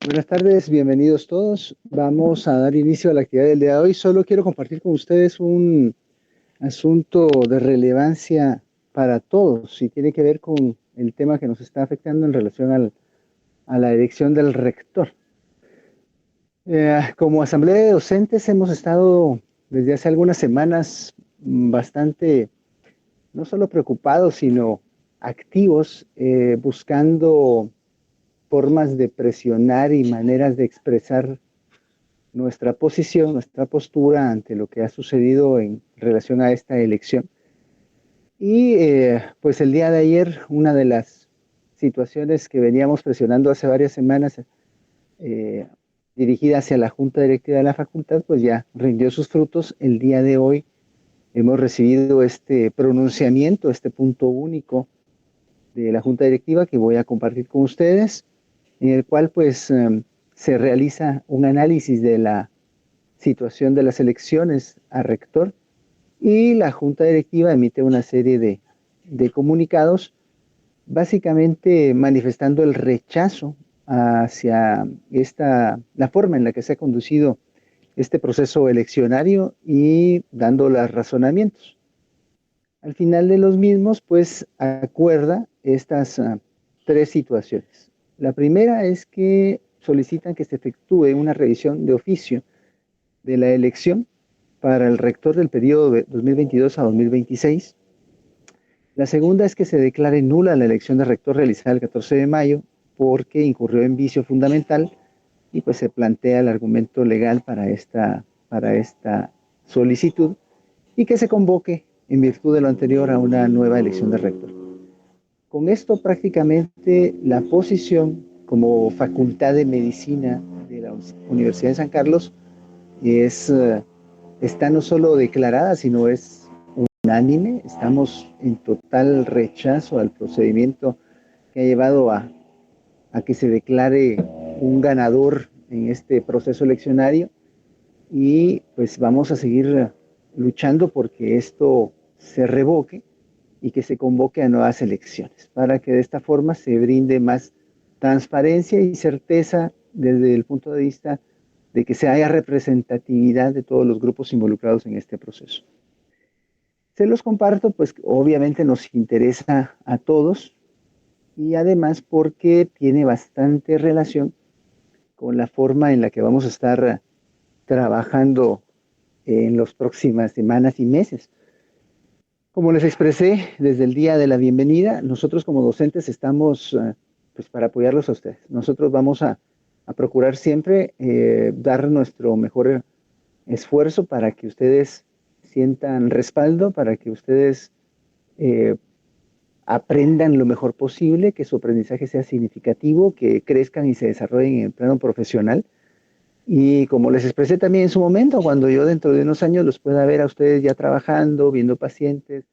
Buenas tardes, bienvenidos todos. Vamos a dar inicio a la actividad del día de hoy. Solo quiero compartir con ustedes un asunto de relevancia para todos y tiene que ver con el tema que nos está afectando en relación a la elección del rector. Como asamblea de docentes hemos estado desde hace algunas semanas bastante, no solo preocupados, sino activos, buscando formas de presionar y maneras de expresar nuestra posición, nuestra postura ante lo que ha sucedido en relación a esta elección. Y pues el día de ayer, una de las situaciones que veníamos presionando hace varias semanas, eh, dirigida hacia la Junta Directiva de la Facultad, pues ya rindió sus frutos. El día de hoy hemos recibido este pronunciamiento, este punto único de la Junta Directiva que voy a compartir con ustedes, en el cual pues se realiza un análisis de la situación de las elecciones a rector y la junta directiva emite una serie de comunicados, básicamente manifestando el rechazo hacia la forma en la que se ha conducido este proceso eleccionario y dando los razonamientos. Al final de los mismos, pues acuerda estas tres situaciones. La primera es que solicitan que se efectúe una revisión de oficio de la elección para el rector del periodo de 2022 a 2026. La segunda es que se declare nula la elección de rector realizada el 14 de mayo porque incurrió en vicio fundamental y pues se plantea el argumento legal para esta solicitud y que se convoque en virtud de lo anterior a una nueva elección de rector. Con esto prácticamente la posición como facultad de medicina de la Universidad de San Carlos es está no solo declarada, sino es unánime. Estamos en total rechazo al procedimiento que ha llevado a que se declare un ganador en este proceso eleccionario y pues vamos a seguir luchando porque esto se revoque y que se convoque a nuevas elecciones para que de esta forma se brinde más transparencia y certeza desde el punto de vista de que se haya representatividad de todos los grupos involucrados en este proceso. Se los comparto, pues obviamente nos interesa a todos y además porque tiene bastante relación con la forma en la que vamos a estar trabajando en las próximas semanas y meses. Como les expresé desde el día de la bienvenida, nosotros como docentes estamos pues para apoyarlos a ustedes. Nosotros vamos a procurar siempre dar nuestro mejor esfuerzo para que ustedes sientan respaldo, para que ustedes eh, aprendan lo mejor posible, que su aprendizaje sea significativo, que crezcan y se desarrollen en el plano profesional. Y como les expresé también en su momento, cuando yo dentro de unos años los pueda ver a ustedes ya trabajando, viendo pacientes,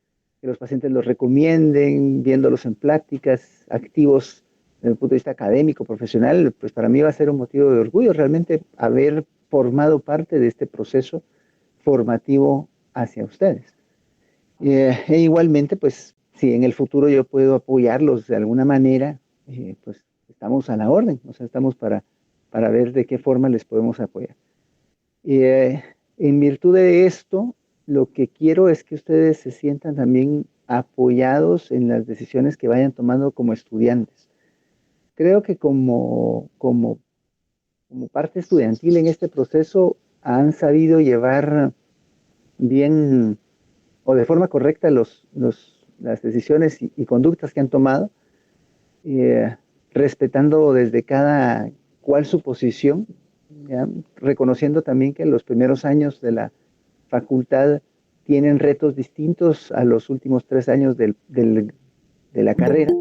que los pacientes los recomienden, viéndolos en pláticas, activos desde el punto de vista académico, profesional, pues para mí va a ser un motivo de orgullo realmente haber formado parte de este proceso formativo hacia ustedes. E igualmente, pues si en el futuro yo puedo apoyarlos de alguna manera, pues estamos a la orden, o sea, estamos para ver de qué forma les podemos apoyar. Eh, en virtud de esto, lo que quiero es que ustedes se sientan también apoyados en las decisiones que vayan tomando como estudiantes. Creo que como parte estudiantil en este proceso han sabido llevar bien o de forma correcta las decisiones y conductas que han tomado, eh, respetando desde cada cual su posición, ¿ya? Reconociendo también que los primeros años de la facultad tienen retos distintos a los últimos 3 años de la carrera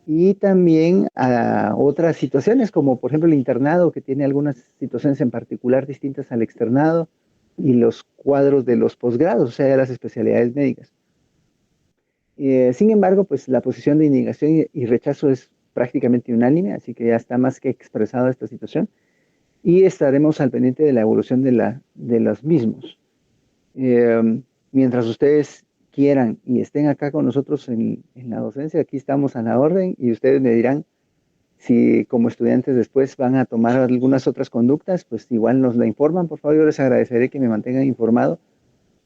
y también a otras situaciones como por ejemplo el internado que tiene algunas situaciones en particular distintas al externado y los cuadros de los posgrados, o sea, de las especialidades médicas. Sin embargo, pues la posición de indignación y rechazo es prácticamente unánime, así que ya está más que expresada esta situación y estaremos al pendiente de la evolución de los mismos. Mientras ustedes quieran y estén acá con nosotros en la docencia, aquí estamos a la orden y ustedes me dirán Si como estudiantes después van a tomar algunas otras conductas, pues igual nos la informan. Por favor, yo les agradeceré que me mantengan informado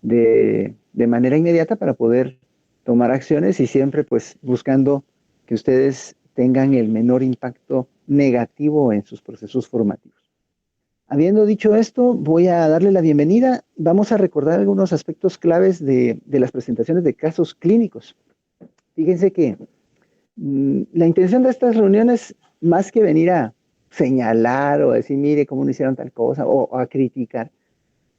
de manera inmediata para poder tomar acciones y siempre pues buscando que ustedes tengan el menor impacto negativo en sus procesos formativos. Habiendo dicho esto, voy a darle la bienvenida. Vamos a recordar algunos aspectos claves de las presentaciones de casos clínicos. Fíjense que la intención de estas reuniones, más que venir a señalar o a decir, mire cómo no hicieron tal cosa, o a criticar,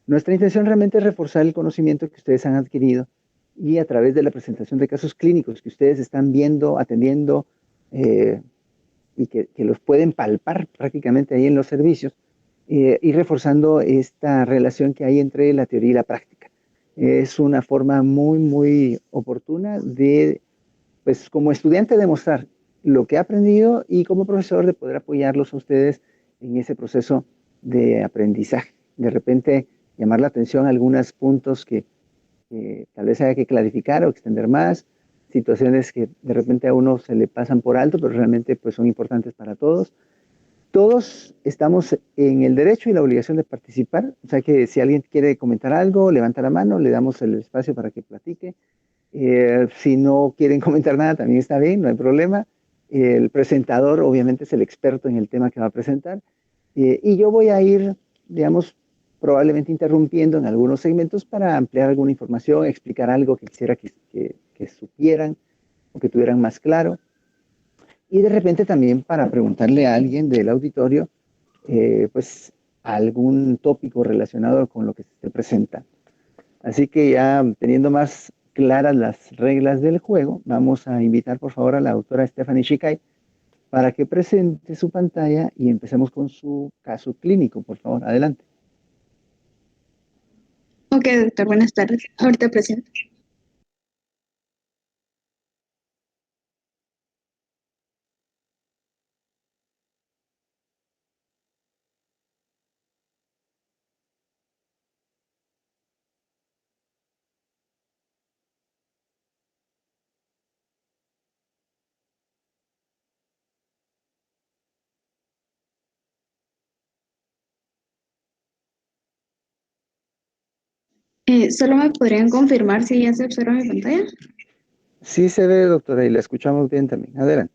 nuestra intención realmente es reforzar el conocimiento que ustedes han adquirido y a través de la presentación de casos clínicos que ustedes están viendo, atendiendo y que los pueden palpar prácticamente ahí en los servicios, y reforzando esta relación que hay entre la teoría y la práctica. Es una forma muy, muy oportuna de, pues como estudiante, demostrar lo que he aprendido y como profesor de poder apoyarlos a ustedes en ese proceso de aprendizaje. De repente llamar la atención a algunos puntos que tal vez haya que clarificar o extender más, situaciones que de repente a uno se le pasan por alto, pero realmente pues son importantes para todos. Todos estamos en el derecho y la obligación de participar, o sea que si alguien quiere comentar algo, levanta la mano, le damos el espacio para que platique. Si no quieren comentar nada, también está bien, no hay problema. El presentador obviamente es el experto en el tema que va a presentar. Y yo voy a ir, digamos, probablemente interrumpiendo en algunos segmentos para ampliar alguna información, explicar algo que quisiera que supieran o que tuvieran más claro. Y de repente también para preguntarle a alguien del auditorio, pues algún tópico relacionado con lo que se esté presentando. Así que ya teniendo más claras las reglas del juego, vamos a invitar por favor a la doctora Stephanie Shikai para que presente su pantalla y empecemos con su caso clínico. Por favor, adelante. Ok, doctor, buenas tardes. Ahorita presento. ¿Solo me podrían confirmar si ya se observa mi pantalla? Sí se ve, doctora, y la escuchamos bien también. Adelante.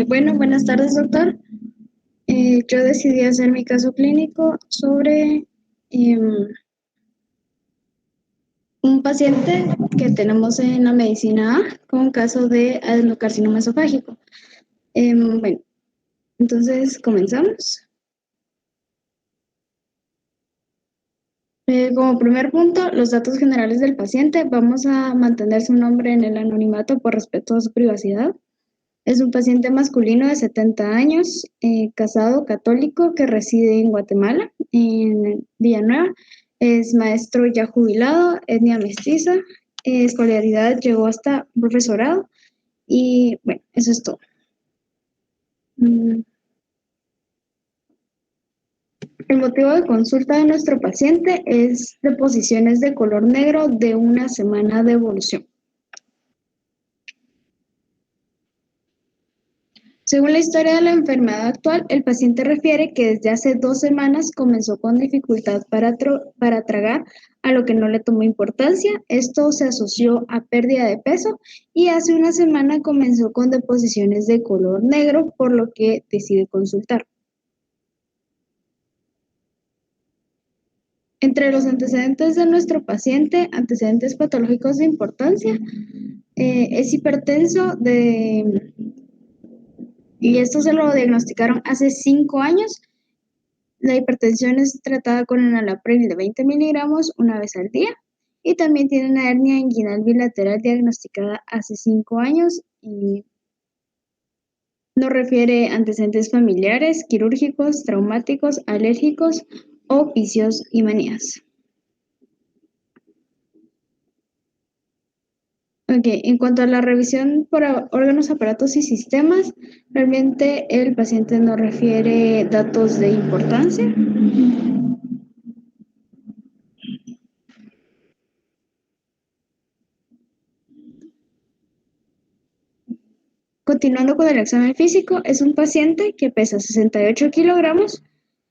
Bueno, buenas tardes, doctor. Yo decidí hacer mi caso clínico sobre un paciente que tenemos en la medicina A con caso de adenocarcinoma esofágico. Bueno, entonces comenzamos. Como primer punto, los datos generales del paciente. Vamos a mantener su nombre en el anonimato por respeto a su privacidad. Es un paciente masculino de 70 años, casado, católico, que reside en Guatemala, en Villanueva. Es maestro ya jubilado, etnia mestiza, escolaridad llegó hasta profesorado y bueno, eso es todo. Mm, El motivo de consulta de nuestro paciente es deposiciones de color negro de una semana de evolución. Según la historia de la enfermedad actual, el paciente refiere que desde hace 2 semanas comenzó con dificultad para tragar, a lo que no le tomó importancia. Esto se asoció a pérdida de peso y hace una semana comenzó con deposiciones de color negro, por lo que decide consultar. Entre los antecedentes de nuestro paciente, antecedentes patológicos de importancia, es hipertenso y esto se lo diagnosticaron hace 5 años. La hipertensión es tratada con enalapril de 20 miligramos una vez al día y también tiene una hernia inguinal bilateral diagnosticada hace 5 años y no refiere antecedentes familiares, quirúrgicos, traumáticos, alérgicos o vicios y manías. Ok, en cuanto a la revisión por órganos, aparatos y sistemas, realmente el paciente no refiere datos de importancia. Continuando con el examen físico, es un paciente que pesa 68 kilogramos,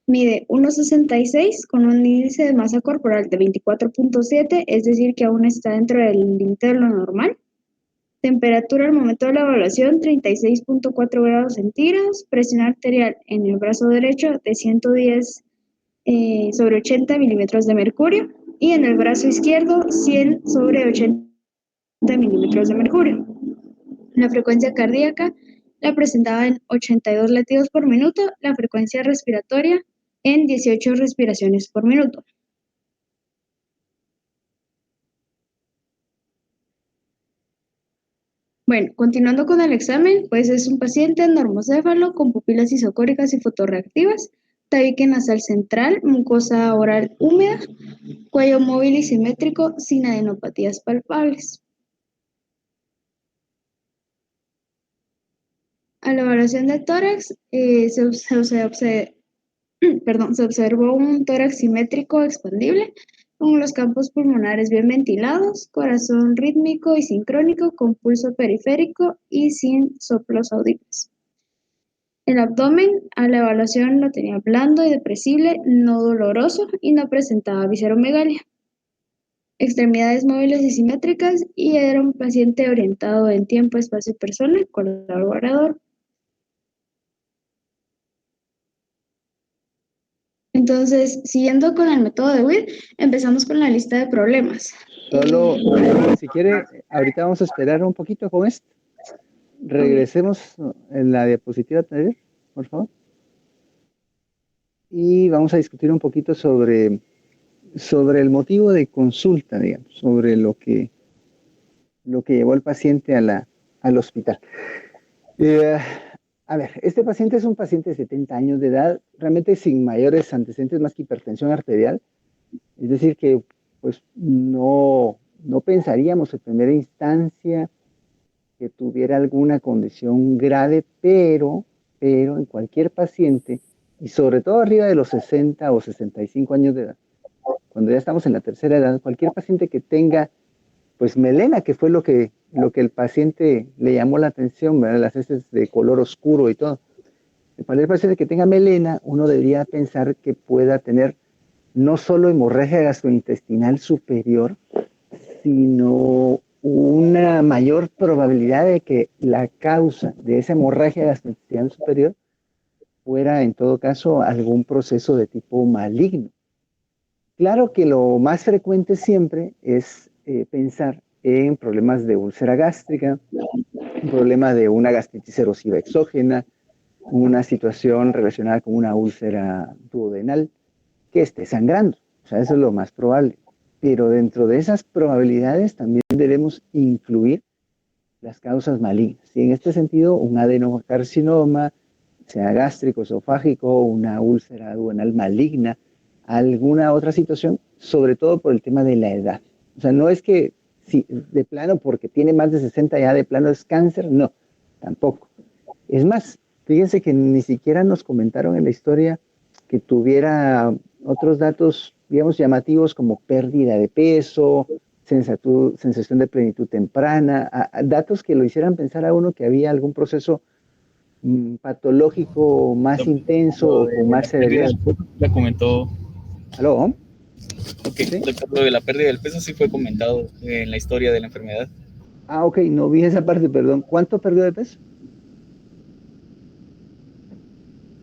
mide 1,66 con un índice de masa corporal de 24,7, es decir, que aún está dentro del límite de lo normal. Temperatura al momento de la evaluación 36,4 grados centígrados, presión arterial en el brazo derecho de 110 sobre 80 milímetros de mercurio y en el brazo izquierdo 100 sobre 80 milímetros de mercurio. La frecuencia cardíaca la presentaba en 82 latidos por minuto, la frecuencia respiratoria en 18 respiraciones por minuto. Bueno, continuando con el examen, pues es un paciente normocéfalo con pupilas isocóricas y fotorreactivas, tabique nasal central, mucosa oral húmeda, cuello móvil y simétrico sin adenopatías palpables. A la evaluación de tórax se observó un tórax simétrico expandible con los campos pulmonares bien ventilados, corazón rítmico y sincrónico con pulso periférico y sin soplos audibles. El abdomen a la evaluación lo tenía blando y depresible, no doloroso y no presentaba visceromegalia. Extremidades móviles y simétricas y era un paciente orientado en tiempo, espacio y persona, colaborador. Entonces, siguiendo con el método de WID, empezamos con la lista de problemas. Solo, si quiere, ahorita vamos a esperar un poquito con esto. Regresemos en la diapositiva anterior, por favor. Y vamos a discutir un poquito sobre el motivo de consulta, digamos, sobre lo que llevó al paciente al hospital. A ver, este paciente es un paciente de 70 años de edad, realmente sin mayores antecedentes más que hipertensión arterial, es decir, que pues no pensaríamos en primera instancia que tuviera alguna condición grave, pero en cualquier paciente, y sobre todo arriba de los 60 o 65 años de edad, cuando ya estamos en la tercera edad, cualquier paciente que tenga pues melena, que fue lo que el paciente le llamó la atención, ¿verdad? Las heces de color oscuro y todo. Para el paciente que tenga melena, uno debería pensar que pueda tener no solo hemorragia gastrointestinal superior, sino una mayor probabilidad de que la causa de esa hemorragia gastrointestinal superior fuera en todo caso algún proceso de tipo maligno. Claro que lo más frecuente siempre es pensar en problemas de úlcera gástrica, un problema de una gastritis erosiva exógena, una situación relacionada con una úlcera duodenal que esté sangrando. O sea, eso es lo más probable. Pero dentro de esas probabilidades también debemos incluir las causas malignas. Y en este sentido, un adenocarcinoma, sea gástrico, esofágico, una úlcera duodenal maligna, alguna otra situación, sobre todo por el tema de la edad. O sea, no es que si de plano porque tiene más de 60 ya de plano es cáncer, no, tampoco. Es más, fíjense que ni siquiera nos comentaron en la historia que tuviera otros datos, digamos, llamativos como pérdida de peso, sensación de plenitud temprana, datos que lo hicieran pensar a uno que había algún proceso patológico más intenso o con más severidad. La comentó. ¿Aló? Ok, ¿Sí? doctor, lo de la pérdida del peso sí fue comentado en la historia de la enfermedad. Ah, ok, no vi esa parte, perdón. ¿Cuánto perdió de peso?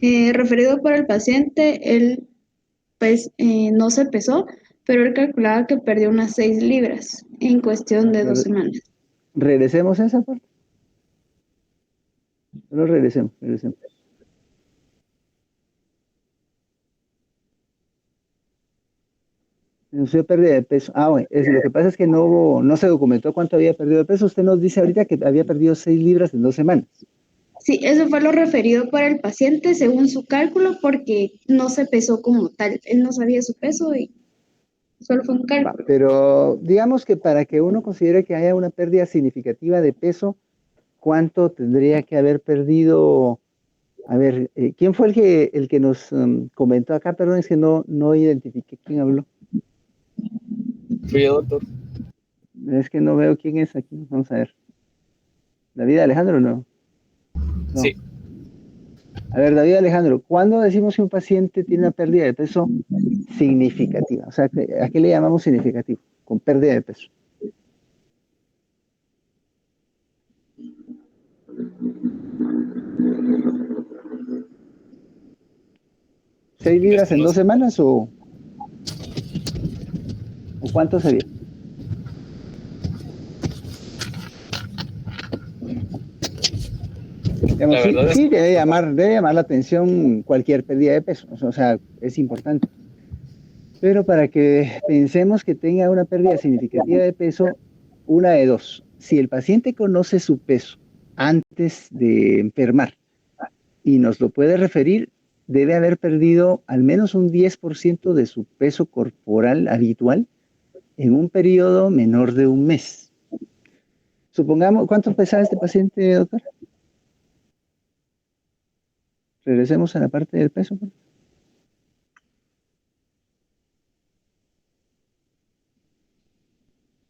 Referido por el paciente, él pues no se pesó, pero él calculaba que perdió unas 6 libras en cuestión de 2 semanas. Regresemos a esa parte. Solo regresemos. Denunció pérdida de peso. Ah, bueno, lo que pasa es que no se documentó cuánto había perdido de peso. Usted nos dice ahorita que había perdido 6 libras en 2 semanas. Sí, eso fue lo referido por el paciente según su cálculo porque no se pesó como tal. Él no sabía su peso y solo fue un cálculo. Pero digamos que para que uno considere que haya una pérdida significativa de peso, ¿cuánto tendría que haber perdido? A ver, ¿quién fue el que nos comentó acá? Perdón, es que no identifiqué quién habló. Fui yo, doctor. Es que no veo quién es aquí. Vamos a ver. ¿David Alejandro o no? No. Sí. A ver, David Alejandro, ¿cuándo decimos que un paciente tiene una pérdida de peso significativa? O sea, ¿a qué le llamamos significativo? Con pérdida de peso. 6 libras Esto en no 2 semanas o cuánto sería? Digamos, la sí, verdad es sí debe llamar la atención cualquier pérdida de peso, o sea, es importante. Pero para que pensemos que tenga una pérdida significativa de peso, una de dos. Si el paciente conoce su peso antes de enfermar y nos lo puede referir, debe haber perdido al menos un 10% de su peso corporal habitual en un periodo menor de un mes. Supongamos, ¿cuánto pesaba este paciente, doctor? Regresemos a la parte del peso.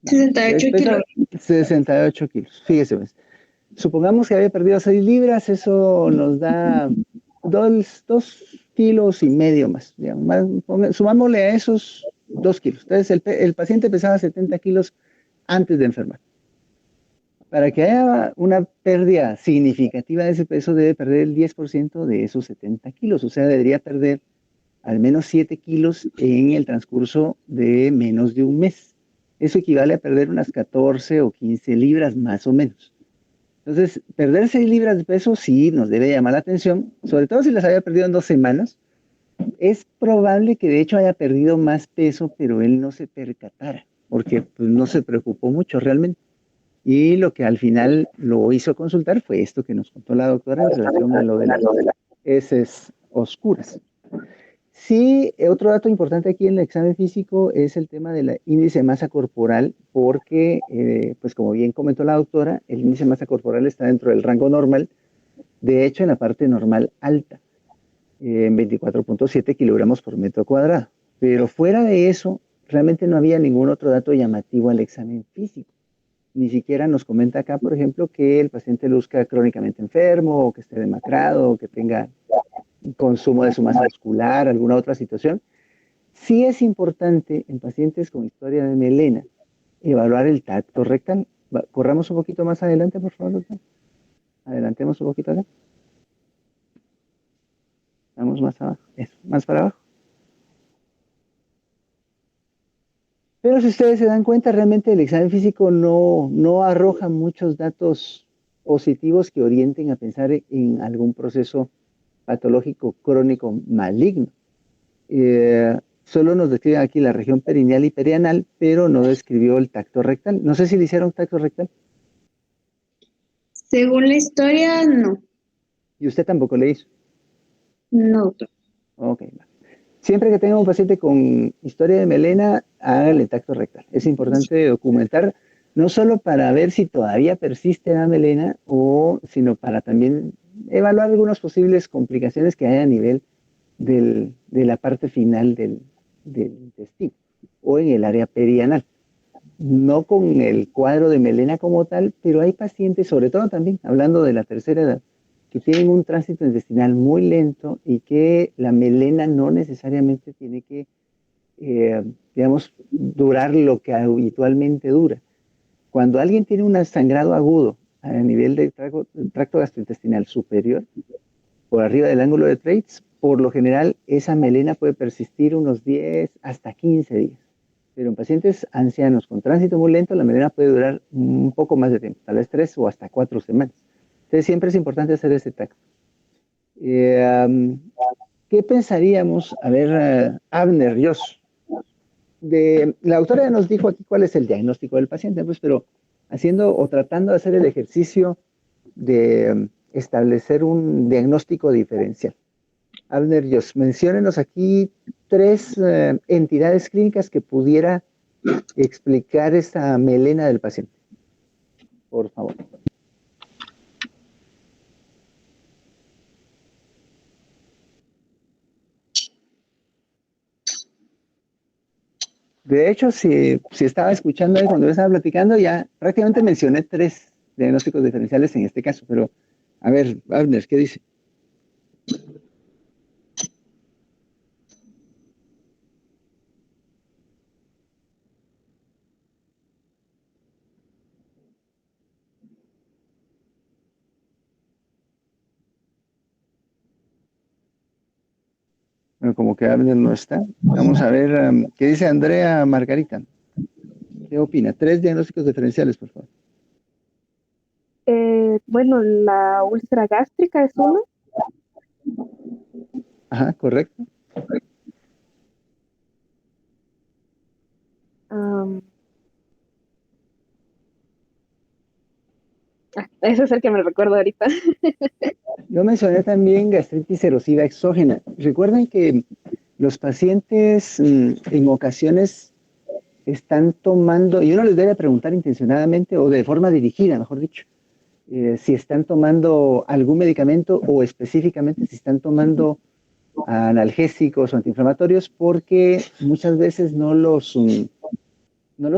68 Pesa kilos. 68 kilos. Fíjese, pues. Supongamos que había perdido 6 libras, eso nos da 2,5 kilos más. Digamos, sumámosle a esos 2 kilos. Entonces, el paciente pesaba 70 kilos antes de enfermar. Para que haya una pérdida significativa de ese peso, debe perder el 10% de esos 70 kilos. O sea, debería perder al menos 7 kilos en el transcurso de menos de un mes. Eso equivale a perder unas 14 o 15 libras más o menos. Entonces, perder 6 libras de peso sí nos debe llamar la atención, sobre todo si las había perdido en 2 semanas. Es probable que de hecho haya perdido más peso, pero él no se percatara, porque pues, no se preocupó mucho realmente. Y lo que al final lo hizo consultar fue esto que nos contó la doctora en relación a lo de las heces oscuras. Sí, otro dato importante aquí en el examen físico es el tema del índice de masa corporal, porque, pues como bien comentó la doctora, el índice de masa corporal está dentro del rango normal, de hecho en la parte normal alta, en 24,7 kilogramos por metro cuadrado. Pero fuera de eso, realmente no había ningún otro dato llamativo al examen físico. Ni siquiera nos comenta acá, por ejemplo, que el paciente luzca crónicamente enfermo, o que esté demacrado, o que tenga consumo de su masa muscular, alguna otra situación. Sí es importante en pacientes con historia de melena evaluar el tacto rectal. Corramos un poquito más adelante, por favor, doctor. Adelantemos un poquito acá. Vamos más abajo. Eso, más para abajo. Pero si ustedes se dan cuenta, realmente el examen físico no arroja muchos datos positivos que orienten a pensar en algún proceso patológico crónico maligno. Solo nos describe aquí la región perineal y perianal, pero no describió el tacto rectal. No sé si le hicieron tacto rectal. Según la historia, no. Y usted tampoco le hizo. No, doctor. Ok. Siempre que tenga un paciente con historia de melena, hágale tacto rectal. Es importante documentar, no solo para ver si todavía persiste la melena, sino para también evaluar algunas posibles complicaciones que hay a nivel de la parte final del intestino o en el área perianal. No con el cuadro de melena como tal, pero hay pacientes, sobre todo también hablando de la tercera edad, que tienen un tránsito intestinal muy lento y que la melena no necesariamente tiene que, digamos, durar lo que habitualmente dura. Cuando alguien tiene un sangrado agudo a nivel del tracto gastrointestinal superior, por arriba del ángulo de Treitz, por lo general esa melena puede persistir unos 10 hasta 15 días. Pero en pacientes ancianos con tránsito muy lento, la melena puede durar un poco más de tiempo, tal vez 3 o hasta 4 semanas. Entonces siempre es importante hacer ese tacto. ¿Qué pensaríamos? A ver, Abner, Jos, la autora nos dijo aquí cuál es el diagnóstico del paciente, pues, pero haciendo o tratando de hacer el ejercicio de establecer un diagnóstico diferencial. Abner, Jos, menciónenos aquí 3 entidades clínicas que pudiera explicar esta melena del paciente, por favor. De hecho, si estaba escuchando ahí cuando yo estaba platicando, ya prácticamente mencioné 3 diagnósticos diferenciales en este caso, pero A ver, Abner, ¿qué dice? Bueno, como que Abner no está. Vamos a ver, ¿qué dice Andrea Margarita? ¿Qué opina? Tres diagnósticos diferenciales, por favor. Bueno, la úlcera gástrica es uno. Ajá, correcto. Am, ese es el que me recuerdo ahorita. Yo mencioné también gastritis erosiva exógena. Recuerden que los pacientes en ocasiones están tomando, y uno les debe preguntar intencionadamente o de forma dirigida, mejor dicho, si están tomando algún medicamento o específicamente si están tomando analgésicos o antiinflamatorios, porque muchas veces no los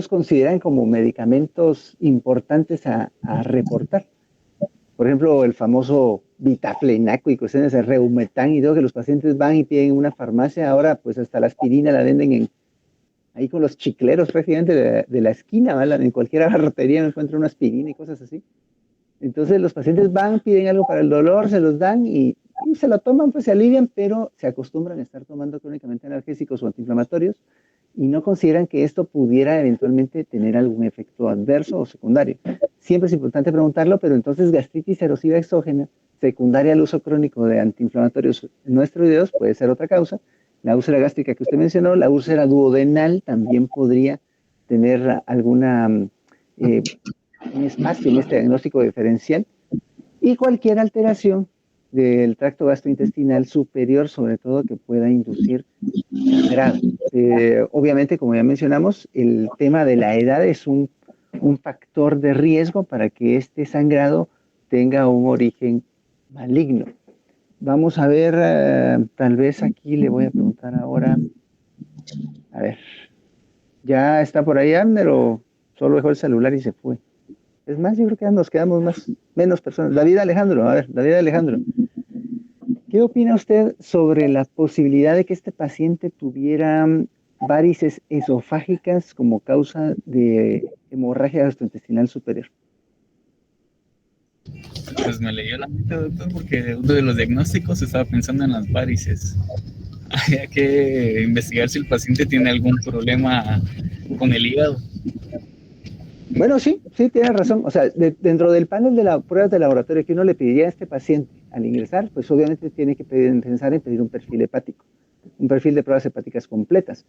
consideran como medicamentos importantes a reportar. Por ejemplo, el famoso Vitaflenaco y cuestiones de Reumetán y todo, que los pacientes van y piden en una farmacia, ahora pues hasta la aspirina la venden ahí con los chicleros prácticamente de la esquina, ¿vale? En cualquier barrotería me encuentro una aspirina y cosas así. Entonces los pacientes van, piden algo para el dolor, se los dan y se lo toman, pues se alivian, pero se acostumbran a estar tomando crónicamente analgésicos o antiinflamatorios y no consideran que esto pudiera eventualmente tener algún efecto adverso o secundario. Siempre es importante preguntarlo, pero entonces gastritis erosiva exógena secundaria al uso crónico de antiinflamatorios no esteroideos puede ser otra causa. La úlcera gástrica que usted mencionó, la úlcera duodenal también podría tener alguna un espacio en este diagnóstico diferencial y cualquier alteración del tracto gastrointestinal superior, sobre todo que pueda inducir sangrado. Obviamente, como ya mencionamos, el tema de la edad es un factor de riesgo para que este sangrado tenga un origen maligno. Vamos a ver, tal vez aquí le voy a preguntar ahora, a ver, ¿ya está por ahí Abner o solo dejó el celular y se fue? Es más, yo creo que ya nos quedamos menos personas. David Alejandro, a ver, David Alejandro, ¿qué opina usted sobre la posibilidad de que este paciente tuviera varices esofágicas como causa de hemorragia gastrointestinal superior? Pues me leyó la mente, doctor, porque uno de los diagnósticos estaba pensando en las varices. Había que investigar si el paciente tiene algún problema con el hígado. Bueno, sí, sí, tiene razón. O sea, dentro del panel de pruebas de laboratorio que uno le pediría a este paciente al ingresar, pues obviamente tiene que pensar en pedir un perfil hepático, un perfil de pruebas hepáticas completas.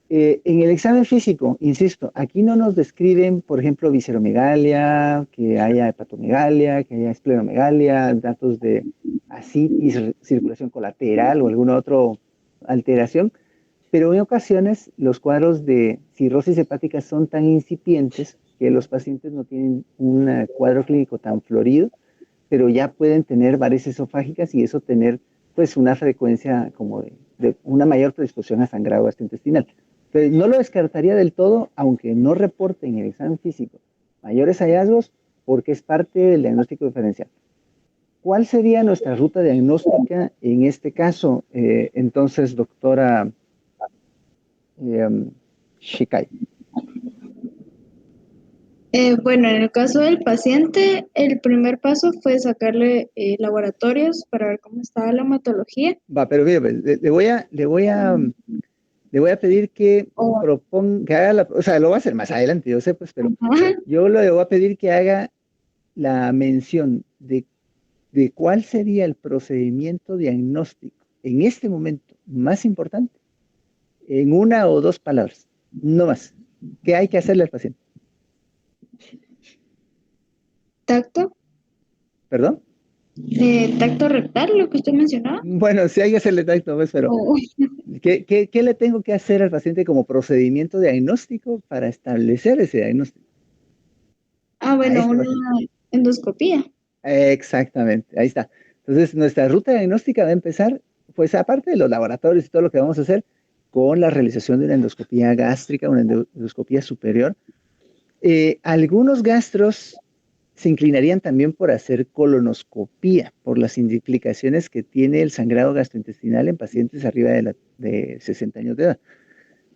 En el examen físico, insisto, aquí no nos describen, por ejemplo, visceromegalia, que haya hepatomegalia, que haya esplenomegalia, datos de ascitis, circulación colateral o alguna otra alteración, pero en ocasiones los cuadros de cirrosis hepática son tan incipientes que los pacientes no tienen un cuadro clínico tan florido, pero ya pueden tener varices esofágicas y eso tener pues una frecuencia como de una mayor predisposición a sangrado gastrointestinal. Entonces, no lo descartaría del todo, aunque no reporte en el examen físico mayores hallazgos, porque es parte del diagnóstico diferencial. ¿Cuál sería nuestra ruta diagnóstica en este caso? Entonces, doctora Shikai. Bueno, en el caso del paciente, el primer paso fue sacarle laboratorios para ver cómo estaba la hematología. Va, pero mire, le voy a pedir que proponga, que haga o sea, lo va a hacer más adelante, yo sé, pues, pero yo le voy a pedir que haga la mención de cuál sería el procedimiento diagnóstico en este momento más importante, en una o dos palabras, no más. ¿Qué hay que hacerle al paciente? Tacto. ¿Perdón? Tacto rectal, lo que usted mencionaba. Bueno, sí hay que hacerle tacto, pues, pero ¿qué le tengo que hacer al paciente como procedimiento diagnóstico para establecer ese diagnóstico? Bueno, una endoscopía. Exactamente, ahí está. Entonces, nuestra ruta diagnóstica va a empezar, pues aparte de los laboratorios y todo lo que vamos a hacer, con la realización de una endoscopía gástrica, una endoscopía superior. Algunos gastros se inclinarían también por hacer colonoscopía, por las implicaciones que tiene el sangrado gastrointestinal en pacientes arriba de 60 años de edad.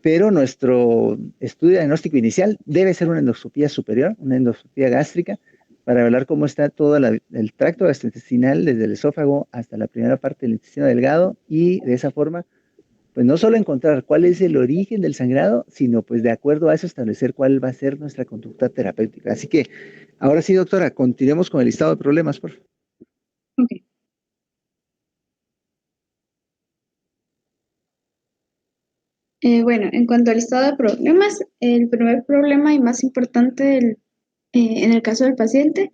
Pero nuestro estudio diagnóstico inicial debe ser una endoscopía superior, una endoscopía gástrica, para evaluar cómo está todo el tracto gastrointestinal desde el esófago hasta la primera parte del intestino delgado y de esa forma, pues no solo encontrar cuál es el origen del sangrado, sino pues de acuerdo a eso establecer cuál va a ser nuestra conducta terapéutica. Así que ahora sí, doctora, continuemos con el listado de problemas, por favor. Ok. Bueno, en cuanto al listado de problemas, el primer problema y más importante en el caso del paciente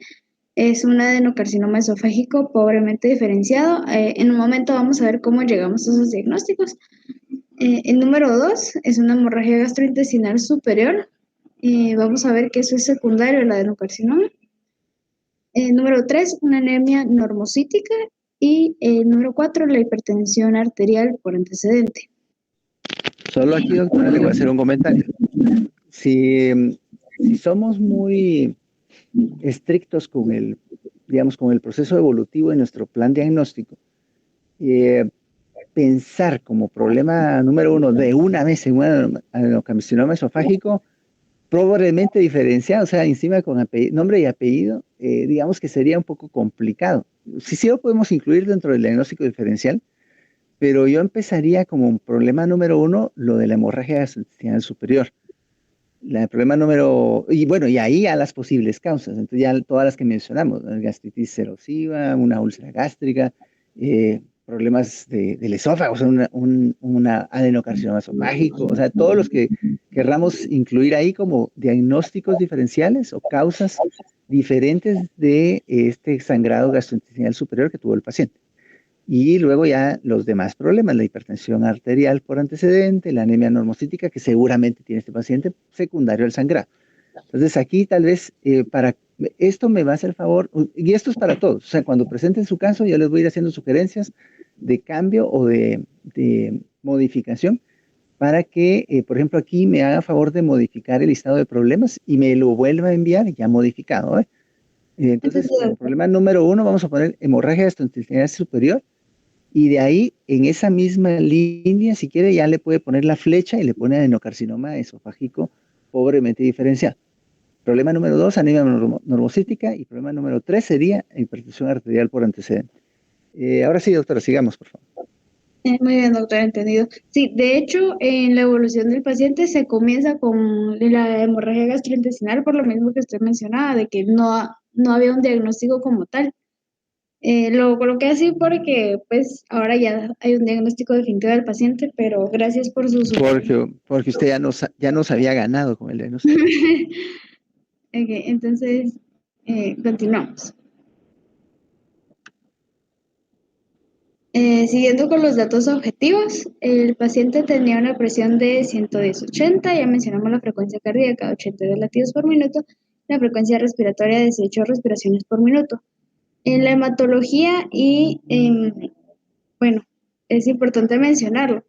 es un adenocarcinoma esofágico pobremente diferenciado. En un momento vamos a ver cómo llegamos a esos diagnósticos. El número 2 es una hemorragia gastrointestinal superior. Vamos a ver que eso es secundario al adenocarcinoma. Número 3, una anemia normocítica. Y número 4, la hipertensión arterial por antecedente. Solo aquí, doctora, le voy a hacer un comentario. Si somos muy estrictos con digamos, con el proceso evolutivo de nuestro plan diagnóstico, pensar como problema número 1 de una vez en un adenocarcinoma esofágico, probablemente diferenciado, o sea, encima con nombre y apellido, digamos que sería un poco complicado. Sí lo podemos incluir dentro del diagnóstico diferencial, pero yo empezaría como un problema número 1, lo de la hemorragia gastrointestinal superior. El problema número, y bueno, y ahí a las posibles causas, entonces ya todas las que mencionamos, ¿no? Gastritis erosiva, una úlcera gástrica, problemas del esófago, o sea, una adenocarcinoma esofágico, o sea, todos los que querramos incluir ahí como diagnósticos diferenciales o causas diferentes de este sangrado gastrointestinal superior que tuvo el paciente. Y luego ya los demás problemas, la hipertensión arterial por antecedente, la anemia normocítica que seguramente tiene este paciente secundario al sangrado. Entonces aquí tal vez esto me va a hacer favor, y esto es para todos, o sea, cuando presenten su caso yo les voy a ir haciendo sugerencias de cambio o de modificación para que, por ejemplo, aquí me haga favor de modificar el listado de problemas y me lo vuelva a enviar ya modificado. Entonces, como problema número 1 vamos a poner hemorragia gastrointestinal superior. Y de ahí, en esa misma línea, si quiere, ya le puede poner la flecha y le pone adenocarcinoma esofágico pobremente diferenciado. Problema número 2, anemia normocítica. Y problema número 3 sería hipertensión arterial por antecedente. Ahora sí, doctora, sigamos, por favor. Muy bien, doctor, entendido. Sí, de hecho, en la evolución del paciente se comienza con la hemorragia gastrointestinal, por lo mismo que usted mencionaba, de que no había un diagnóstico como tal. Lo coloqué así porque, pues, ahora ya hay un diagnóstico definitivo del paciente, pero gracias por su sugerencia. Porque usted ya nos había ganado con el diagnóstico. Ok, entonces, continuamos. Siguiendo con los datos objetivos, el paciente tenía una presión de 110/80, ya mencionamos la frecuencia cardíaca, 82 latidos por minuto, la frecuencia respiratoria, 18 respiraciones por minuto. En la hematología bueno, es importante mencionarlo.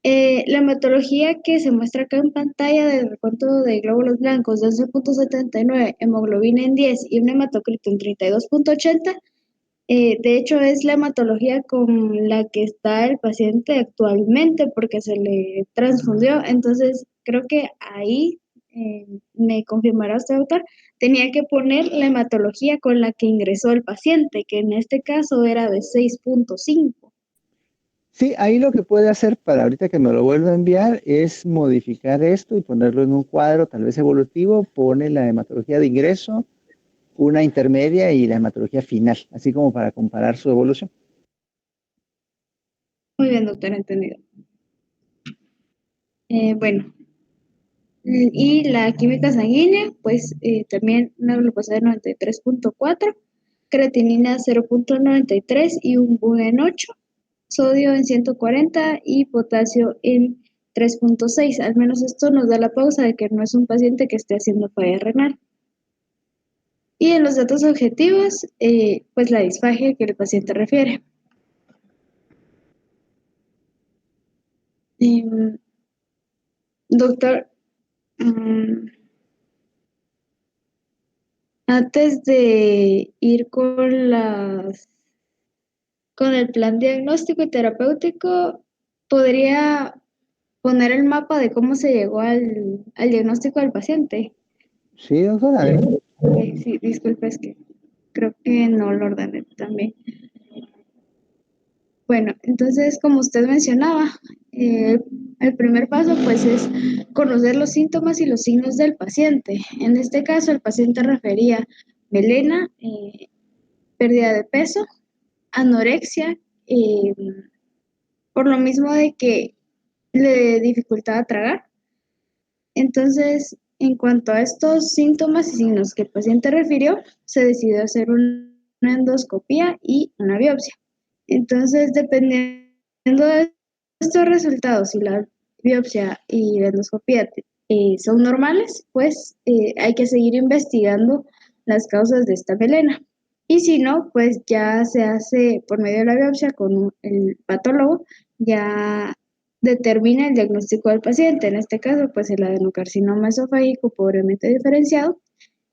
La hematología que se muestra acá en pantalla de recuento de glóbulos blancos de 11.79, hemoglobina en 10 y un hematocrito en 32.80. De hecho, es la hematología con la que está el paciente actualmente porque se le transfundió. Entonces, creo que ahí, me confirmará usted, doctor, tenía que poner la hematología con la que ingresó el paciente, que en este caso era de 6.5. Sí, ahí lo que puede hacer para ahorita que me lo vuelva a enviar es modificar esto y ponerlo en un cuadro tal vez evolutivo, pone la hematología de ingreso, una intermedia y la hematología final, así como para comparar su evolución. Muy bien, doctor, entendido. Bueno, y la química sanguínea, pues también una glucosa de 93.4, creatinina 0.93 y un BUN en 8, sodio en 140 y potasio en 3.6. Al menos esto nos da la pausa de que no es un paciente que esté haciendo falla renal. Y en los datos objetivos, pues la disfagia que el paciente refiere. Em, Doctor, Antes de ir con el plan diagnóstico y terapéutico, podría poner el mapa de cómo se llegó al diagnóstico del paciente. Sí, doctora, adelante. Sí, disculpe, es que creo que no lo ordené también. Bueno, entonces, como usted mencionaba, el primer paso pues es conocer los síntomas y los signos del paciente. En este caso, el paciente refería melena, pérdida de peso, anorexia, eh, por lo mismo de que le dificultaba tragar. Entonces, en cuanto a estos síntomas y signos que el paciente refirió, se decidió hacer una endoscopía y una biopsia. Entonces, dependiendo de estos resultados, si la biopsia y la endoscopía son normales, pues hay que seguir investigando las causas de esta melena. Y si no, pues ya se hace por medio de la biopsia con el patólogo, ya determina el diagnóstico del paciente. En este caso, pues el adenocarcinoma esofágico pobremente diferenciado.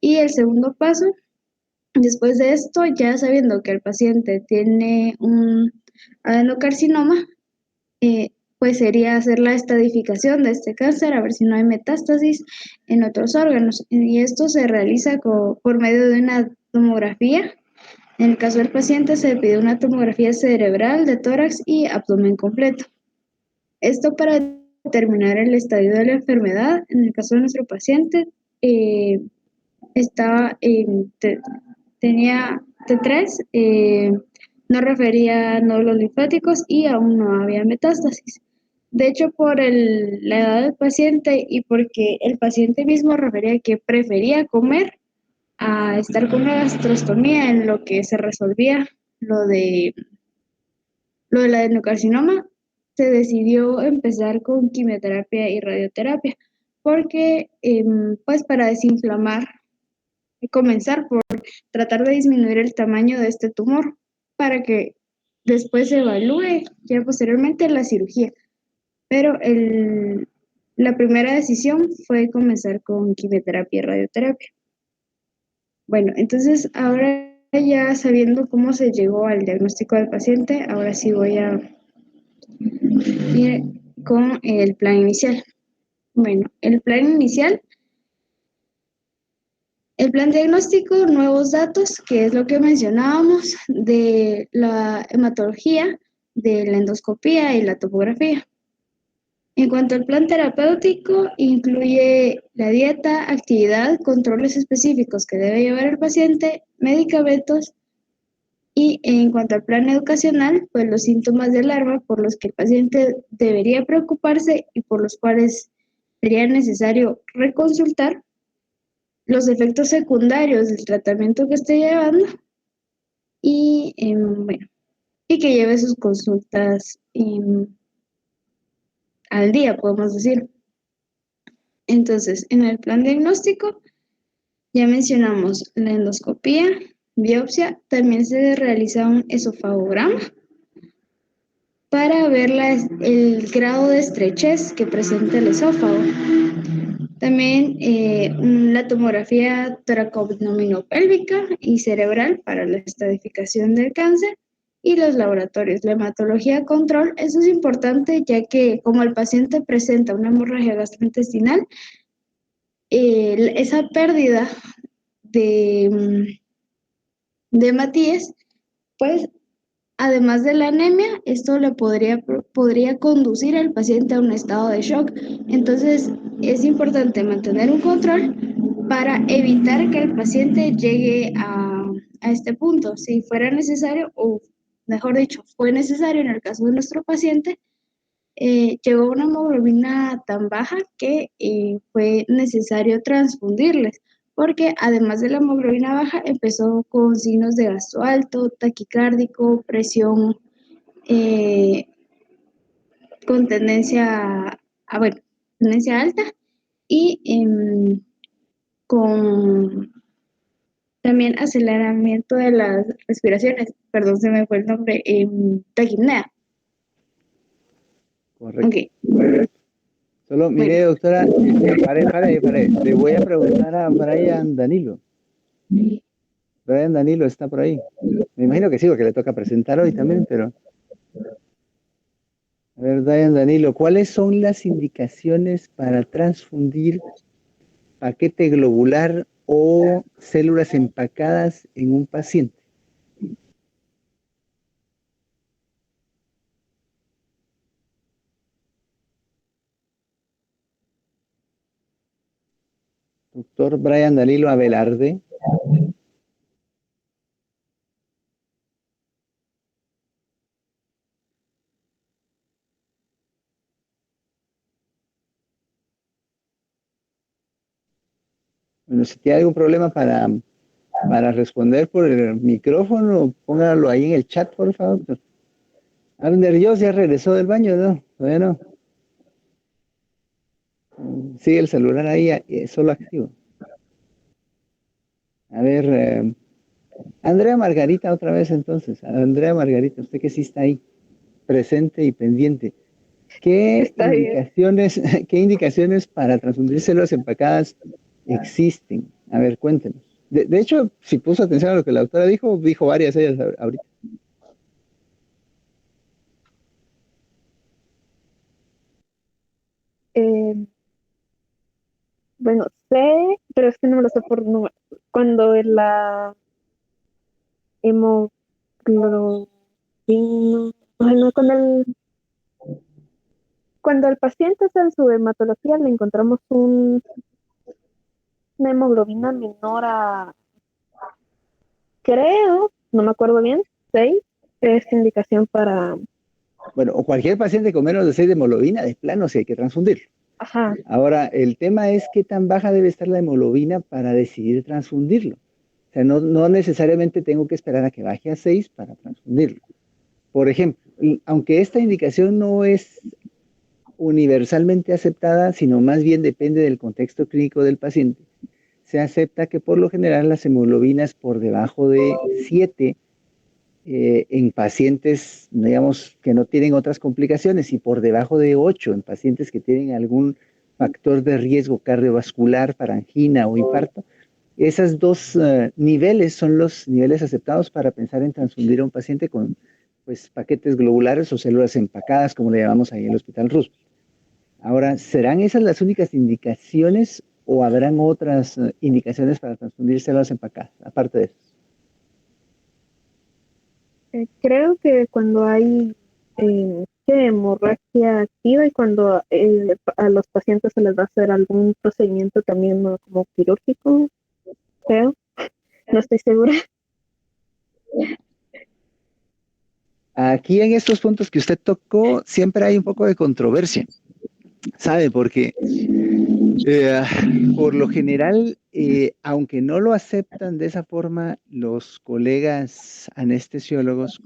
Y el segundo paso, después de esto, ya sabiendo que el paciente tiene un adenocarcinoma, pues sería hacer la estadificación de este cáncer, a ver si no hay metástasis en otros órganos. Y esto se realiza por medio de una tomografía. En el caso del paciente se pide una tomografía cerebral de tórax y abdomen completo. Esto para determinar el estadio de la enfermedad. En el caso de nuestro paciente, tenía T3, no refería nódulos linfáticos y aún no había metástasis. De hecho, por la edad del paciente y porque el paciente mismo refería que prefería comer a estar con una gastrostomía en lo que se resolvía lo del adenocarcinoma, se decidió empezar con quimioterapia y radioterapia, porque pues para desinflamar, comenzar por tratar de disminuir el tamaño de este tumor, para que después se evalúe ya posteriormente la cirugía. Pero la primera decisión fue comenzar con quimioterapia y radioterapia. Bueno, entonces ahora ya sabiendo cómo se llegó al diagnóstico del paciente, ahora sí voy a ir con el plan inicial. Bueno, el plan diagnóstico, nuevos datos, que es lo que mencionábamos de la hematología, de la endoscopía y la topografía. En cuanto al plan terapéutico, incluye la dieta, actividad, controles específicos que debe llevar el paciente, medicamentos. Y en cuanto al plan educacional, pues los síntomas de alarma por los que el paciente debería preocuparse y por los cuales sería necesario reconsultar, los efectos secundarios del tratamiento que esté llevando y, bueno, y que lleve sus consultas al día, podemos decir. Entonces, en el plan diagnóstico ya mencionamos la endoscopía, biopsia, también se realiza un esofagograma para ver el grado de estrechez que presenta el esófago. También la tomografía toracoabdominopélvica y cerebral para la estadificación del cáncer y los laboratorios. La hematología control, eso es importante ya que como el paciente presenta una hemorragia gastrointestinal, esa pérdida de hematíes, pues además de la anemia, esto le podría conducir al paciente a un estado de shock. Entonces, es importante mantener un control para evitar que el paciente llegue a este punto. Si fuera necesario, o mejor dicho, fue necesario en el caso de nuestro paciente, llegó a una hemoglobina tan baja que fue necesario transfundirles, porque además de la hemoglobina baja, empezó con signos de gasto alto, taquicárdico, presión con tendencia alta y con también aceleramiento de las respiraciones. Perdón, se me fue el nombre, taquipnea. Correcto. Okay. Solo, mire, doctora, pare. Le voy a preguntar a Brian Danilo. Brian Danilo está por ahí. Me imagino que sí, porque le toca presentar hoy también, pero a ver, Brian Danilo, ¿cuáles son las indicaciones para transfundir paquete globular o células empacadas en un paciente? Doctor Brian Danilo Abelarde. Bueno, si tiene algún problema para responder por el micrófono, póngalo ahí en el chat, por favor, doctor. Abner Dios ya regresó del baño, ¿no? Todavía no. Sigue el celular ahí, solo activo. A ver, Andrea Margarita otra vez entonces. Andrea Margarita, usted que sí está ahí, presente y pendiente. ¿Qué Está bien. indicaciones, qué indicaciones para transfundir células empacadas existen? A ver, cuéntenos. De hecho, si puso atención a lo que la doctora dijo varias ellas ahorita. Eh, bueno, sé, pero es que no me lo sé por número. Cuando la hemoglobina, bueno, cuando el paciente está en su hematología le encontramos una hemoglobina menor a, creo, no me acuerdo bien, 6, es indicación para, Bueno, o cualquier paciente con menos de 6 de hemoglobina, de plano, sí hay que transfundirlo. ajá, Ahora, el tema es qué tan baja debe estar la hemoglobina para decidir transfundirlo. O sea, no necesariamente tengo que esperar a que baje a 6 para transfundirlo. Por ejemplo, aunque esta indicación no es universalmente aceptada, sino más bien depende del contexto clínico del paciente, se acepta que por lo general las hemoglobinas por debajo de 7 en pacientes, digamos, que no tienen otras complicaciones y por debajo de 8 en pacientes que tienen algún factor de riesgo cardiovascular para angina o infarto, esos dos niveles son los niveles aceptados para pensar en transfundir a un paciente con pues, paquetes globulares o células empacadas, como le llamamos ahí en el Hospital Roosevelt. Ahora, ¿serán esas las únicas indicaciones o habrán otras indicaciones para transfundir células empacadas, aparte de eso? creo que cuando hay hemorragia activa y cuando a los pacientes se les va a hacer algún procedimiento también ¿no? como quirúrgico, creo, no estoy segura. Aquí en estos puntos que usted tocó, siempre hay un poco de controversia, ¿sabe? Porque eh, por lo general, aunque no lo aceptan de esa forma los colegas anestesiólogos,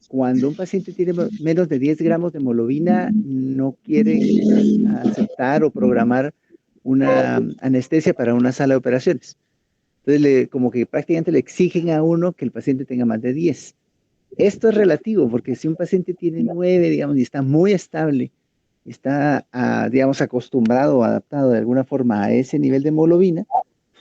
cuando un paciente tiene menos de 10 gramos de hemoglobina, no quieren aceptar o programar una anestesia para una sala de operaciones. Entonces, como que prácticamente le exigen a uno que el paciente tenga más de 10. Esto es relativo, porque si un paciente tiene 9, digamos, y está muy estable, está, digamos, acostumbrado o adaptado de alguna forma a ese nivel de hemoglobina,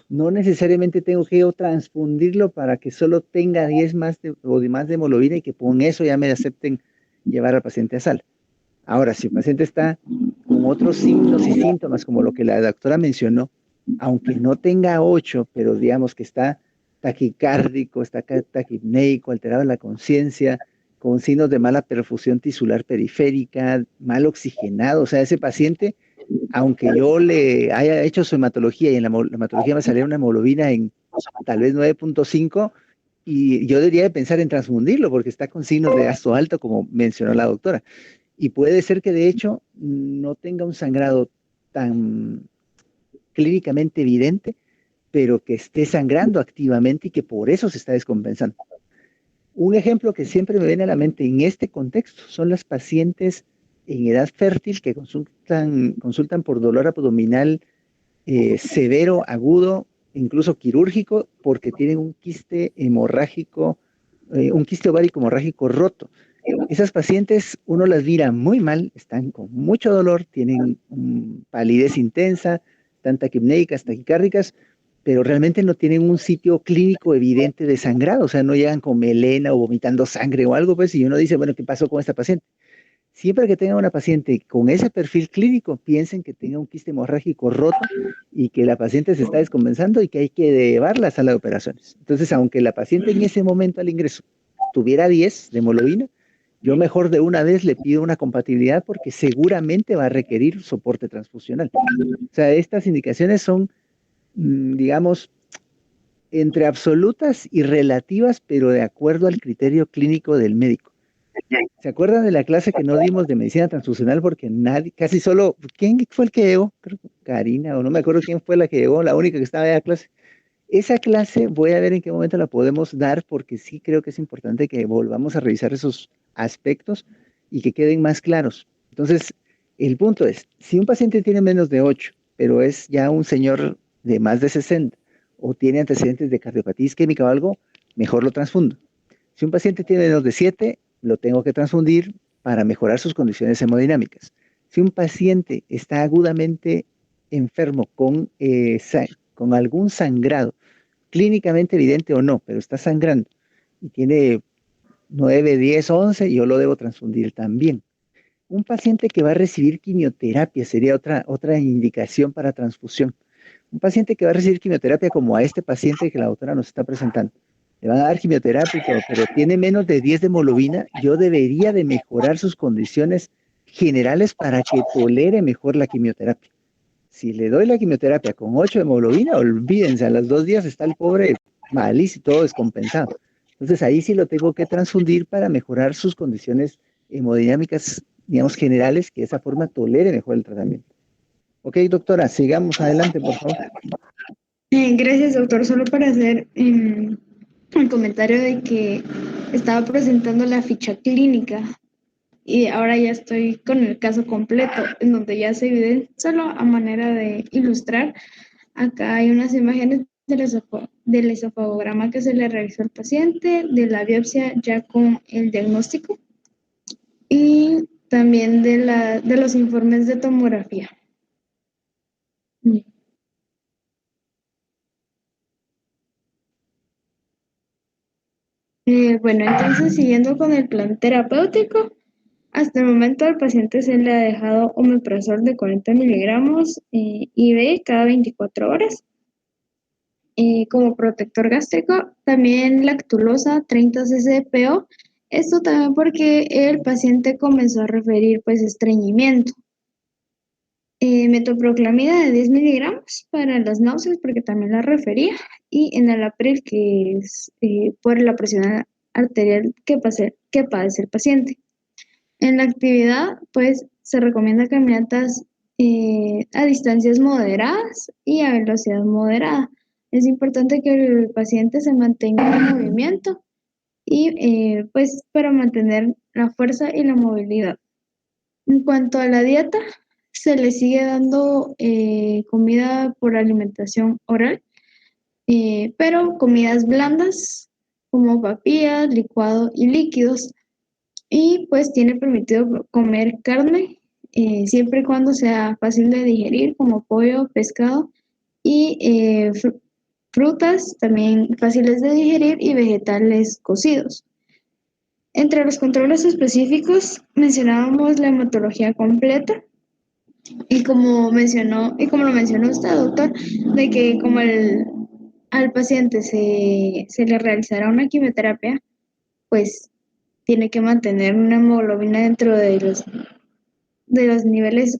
no necesariamente tengo que yo transfundirlo para que solo tenga 10 más o de más de hemoglobina y que con eso ya me acepten llevar al paciente a sala. Ahora, si el paciente está con otros signos y síntomas, como lo que la doctora mencionó, aunque no tenga 8, pero digamos que está taquicárdico, está taquipneico, alterado en la conciencia, con signos de mala perfusión tisular periférica, mal oxigenado, o sea, ese paciente, aunque yo le haya hecho su hematología y en la hematología me saliera una hemoglobina en tal vez 9.5, y yo debería de pensar en transfundirlo porque está con signos de gasto alto, como mencionó la doctora. Y puede ser que de hecho no tenga un sangrado tan clínicamente evidente, pero que esté sangrando activamente y que por eso se está descompensando. Un ejemplo que siempre me viene a la mente en este contexto son las pacientes en edad fértil que consultan por dolor abdominal severo, agudo, incluso quirúrgico, porque tienen un quiste hemorrágico, un quiste ovárico hemorrágico roto. Esas pacientes uno las mira muy mal, están con mucho dolor, tienen palidez intensa, están taquipnéicas, taquicárdicas, pero realmente no tienen un sitio clínico evidente de sangrado, o sea, no llegan con melena o vomitando sangre o algo, pues, y uno dice, bueno, ¿qué pasó con esta paciente? Siempre que tengan una paciente con ese perfil clínico, piensen que tenga un quiste hemorrágico roto y que la paciente se está descompensando y que hay que llevarla a la sala de operaciones. Entonces, aunque la paciente en ese momento al ingreso tuviera 10 de hemoglobina, yo mejor de una vez le pido una compatibilidad porque seguramente va a requerir soporte transfusional. O sea, estas indicaciones son, digamos, entre absolutas y relativas, pero de acuerdo al criterio clínico del médico. ¿Se acuerdan de la clase que no dimos de medicina transfusional? Porque nadie, casi solo, ¿quién fue el que llegó? Creo que Karina, o no me acuerdo quién fue la que llegó, la única que estaba en la clase. Esa clase voy a ver en qué momento la podemos dar, porque sí creo que es importante que volvamos a revisar esos aspectos y que queden más claros. Entonces, el punto es, si un paciente tiene menos de 8, pero es ya un señor de más de 60, o tiene antecedentes de cardiopatía isquémica o algo, mejor lo transfundo. Si un paciente tiene menos de 7, lo tengo que transfundir para mejorar sus condiciones hemodinámicas. Si un paciente está agudamente enfermo con algún sangrado, clínicamente evidente o no, pero está sangrando y tiene 9, 10, 11, yo lo debo transfundir también. Un paciente que va a recibir quimioterapia sería otra indicación para transfusión. Un paciente que va a recibir quimioterapia como a este paciente que la doctora nos está presentando. Le van a dar quimioterapia y todo, pero tiene menos de 10 de hemoglobina, yo debería de mejorar sus condiciones generales para que tolere mejor la quimioterapia. Si le doy la quimioterapia con 8 de hemoglobina, olvídense, a los 2 días está el pobre malísimo, todo descompensado. Entonces ahí sí lo tengo que transfundir para mejorar sus condiciones hemodinámicas, digamos, generales, que de esa forma tolere mejor el tratamiento. Ok, doctora, sigamos adelante, por favor. Gracias, doctor. Solo para hacer el comentario de que estaba presentando la ficha clínica y ahora ya estoy con el caso completo, en donde ya se evidencia, solo a manera de ilustrar, acá hay unas imágenes del esofagograma que se le realizó al paciente, de la biopsia ya con el diagnóstico y también de los informes de tomografía. Bueno, entonces siguiendo con el plan terapéutico, hasta el momento al paciente se le ha dejado omeprazol de 40 miligramos IV cada 24 horas. Como protector gástrico, también lactulosa 30 cc/po. Esto también porque el paciente comenzó a referir pues estreñimiento. Metoproclamida de 10 miligramos para las náuseas porque también la refería. Y enalapril que es por la presión arterial que padece el paciente. En la actividad, pues, se recomienda caminatas a distancias moderadas y a velocidad moderada. Es importante que el paciente se mantenga en movimiento y, pues, para mantener la fuerza y la movilidad. En cuanto a la dieta, se le sigue dando comida por alimentación oral, pero comidas blandas como papillas, licuado y líquidos. Y pues tiene permitido comer carne siempre y cuando sea fácil de digerir, como pollo, pescado y frutas también fáciles de digerir y vegetales cocidos. Entre los controles específicos mencionábamos la hematología completa y como lo mencionó usted, doctor, de que como al paciente se le realizará una quimioterapia, pues tiene que mantener una hemoglobina dentro de los niveles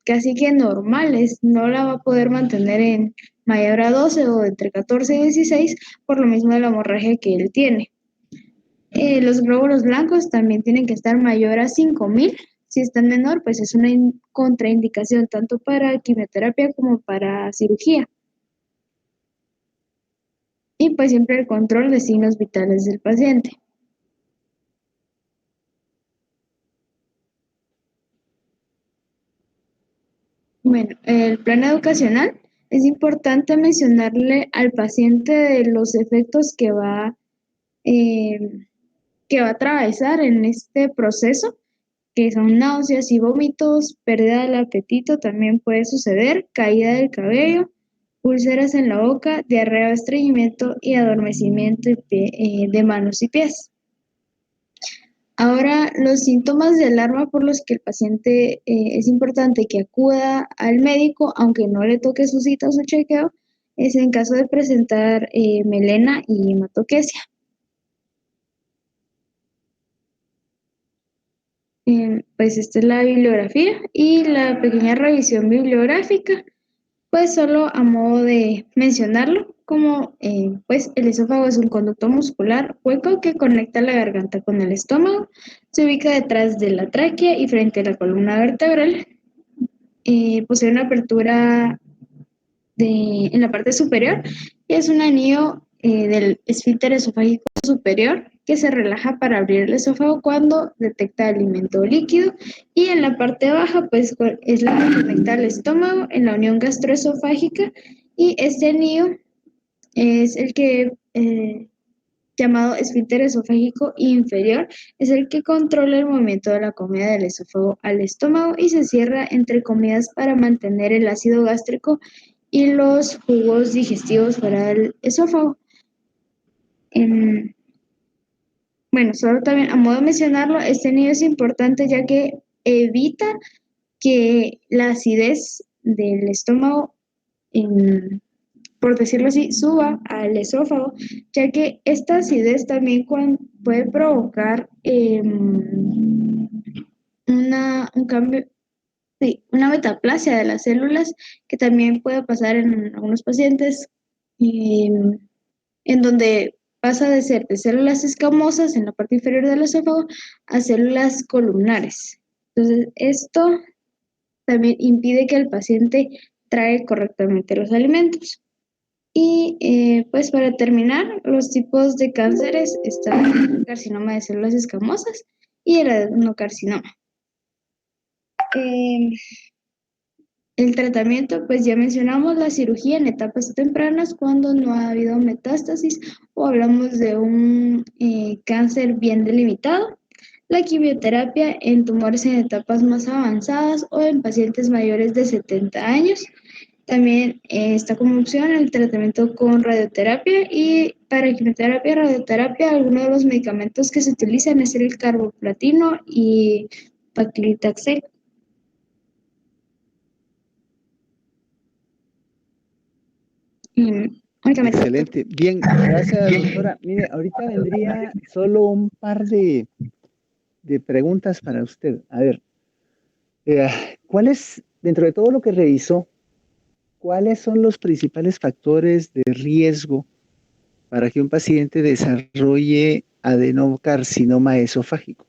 casi que normales. No la va a poder mantener en mayor a 12 o entre 14 y 16 por lo mismo de la hemorragia que él tiene. Los glóbulos blancos también tienen que estar mayor a 5.000. Si están menor, pues es una contraindicación tanto para quimioterapia como para cirugía. Y pues siempre el control de signos vitales del paciente. Bueno, el plan educacional es importante mencionarle al paciente de los efectos que va a atravesar en este proceso, que son náuseas y vómitos, pérdida del apetito también puede suceder, caída del cabello, úlceras en la boca, diarrea o estreñimiento y adormecimiento de manos y pies. Ahora, los síntomas de alarma por los que el paciente es importante que acuda al médico, aunque no le toque su cita o su chequeo, es en caso de presentar melena y hematoquesia. Pues esta es la bibliografía y la pequeña revisión bibliográfica, pues solo a modo de mencionarlo, como pues el esófago es un conducto muscular hueco que conecta la garganta con el estómago, se ubica detrás de la tráquea y frente a la columna vertebral, posee una apertura en la parte superior y es un anillo del esfínter esofágico superior que se relaja para abrir el esófago cuando detecta alimento líquido, y en la parte baja pues es la que conecta al estómago en la unión gastroesofágica, y este anillo es el que llamado esfínter esofágico inferior, es el que controla el movimiento de la comida del esófago al estómago y se cierra entre comidas para mantener el ácido gástrico y los jugos digestivos fuera del esófago. Bueno, solo también a modo de mencionarlo, este anillo es importante ya que evita que la acidez del estómago, por decirlo así, suba al esófago, ya que esta acidez también puede provocar un cambio, sí, una metaplasia de las células, que también puede pasar en algunos pacientes, en donde pasa de ser de células escamosas en la parte inferior del esófago a células columnares. Entonces, esto también impide que el paciente trague correctamente los alimentos. Y pues para terminar, los tipos de cánceres están el carcinoma de células escamosas y el adenocarcinoma. El tratamiento, pues ya mencionamos la cirugía en etapas tempranas cuando no ha habido metástasis o hablamos de un cáncer bien delimitado. La quimioterapia en tumores en etapas más avanzadas o en pacientes mayores de 70 años. También está como opción el tratamiento con radioterapia, y para quimioterapia y radioterapia algunos de los medicamentos que se utilizan es el carboplatino y paclitaxel. Únicamente. Excelente. Bien, gracias, doctora. Mire, ahorita vendría solo un par de preguntas para usted. A ver, ¿cuáles, dentro de todo lo que revisó, cuáles son los principales factores de riesgo para que un paciente desarrolle adenocarcinoma esofágico?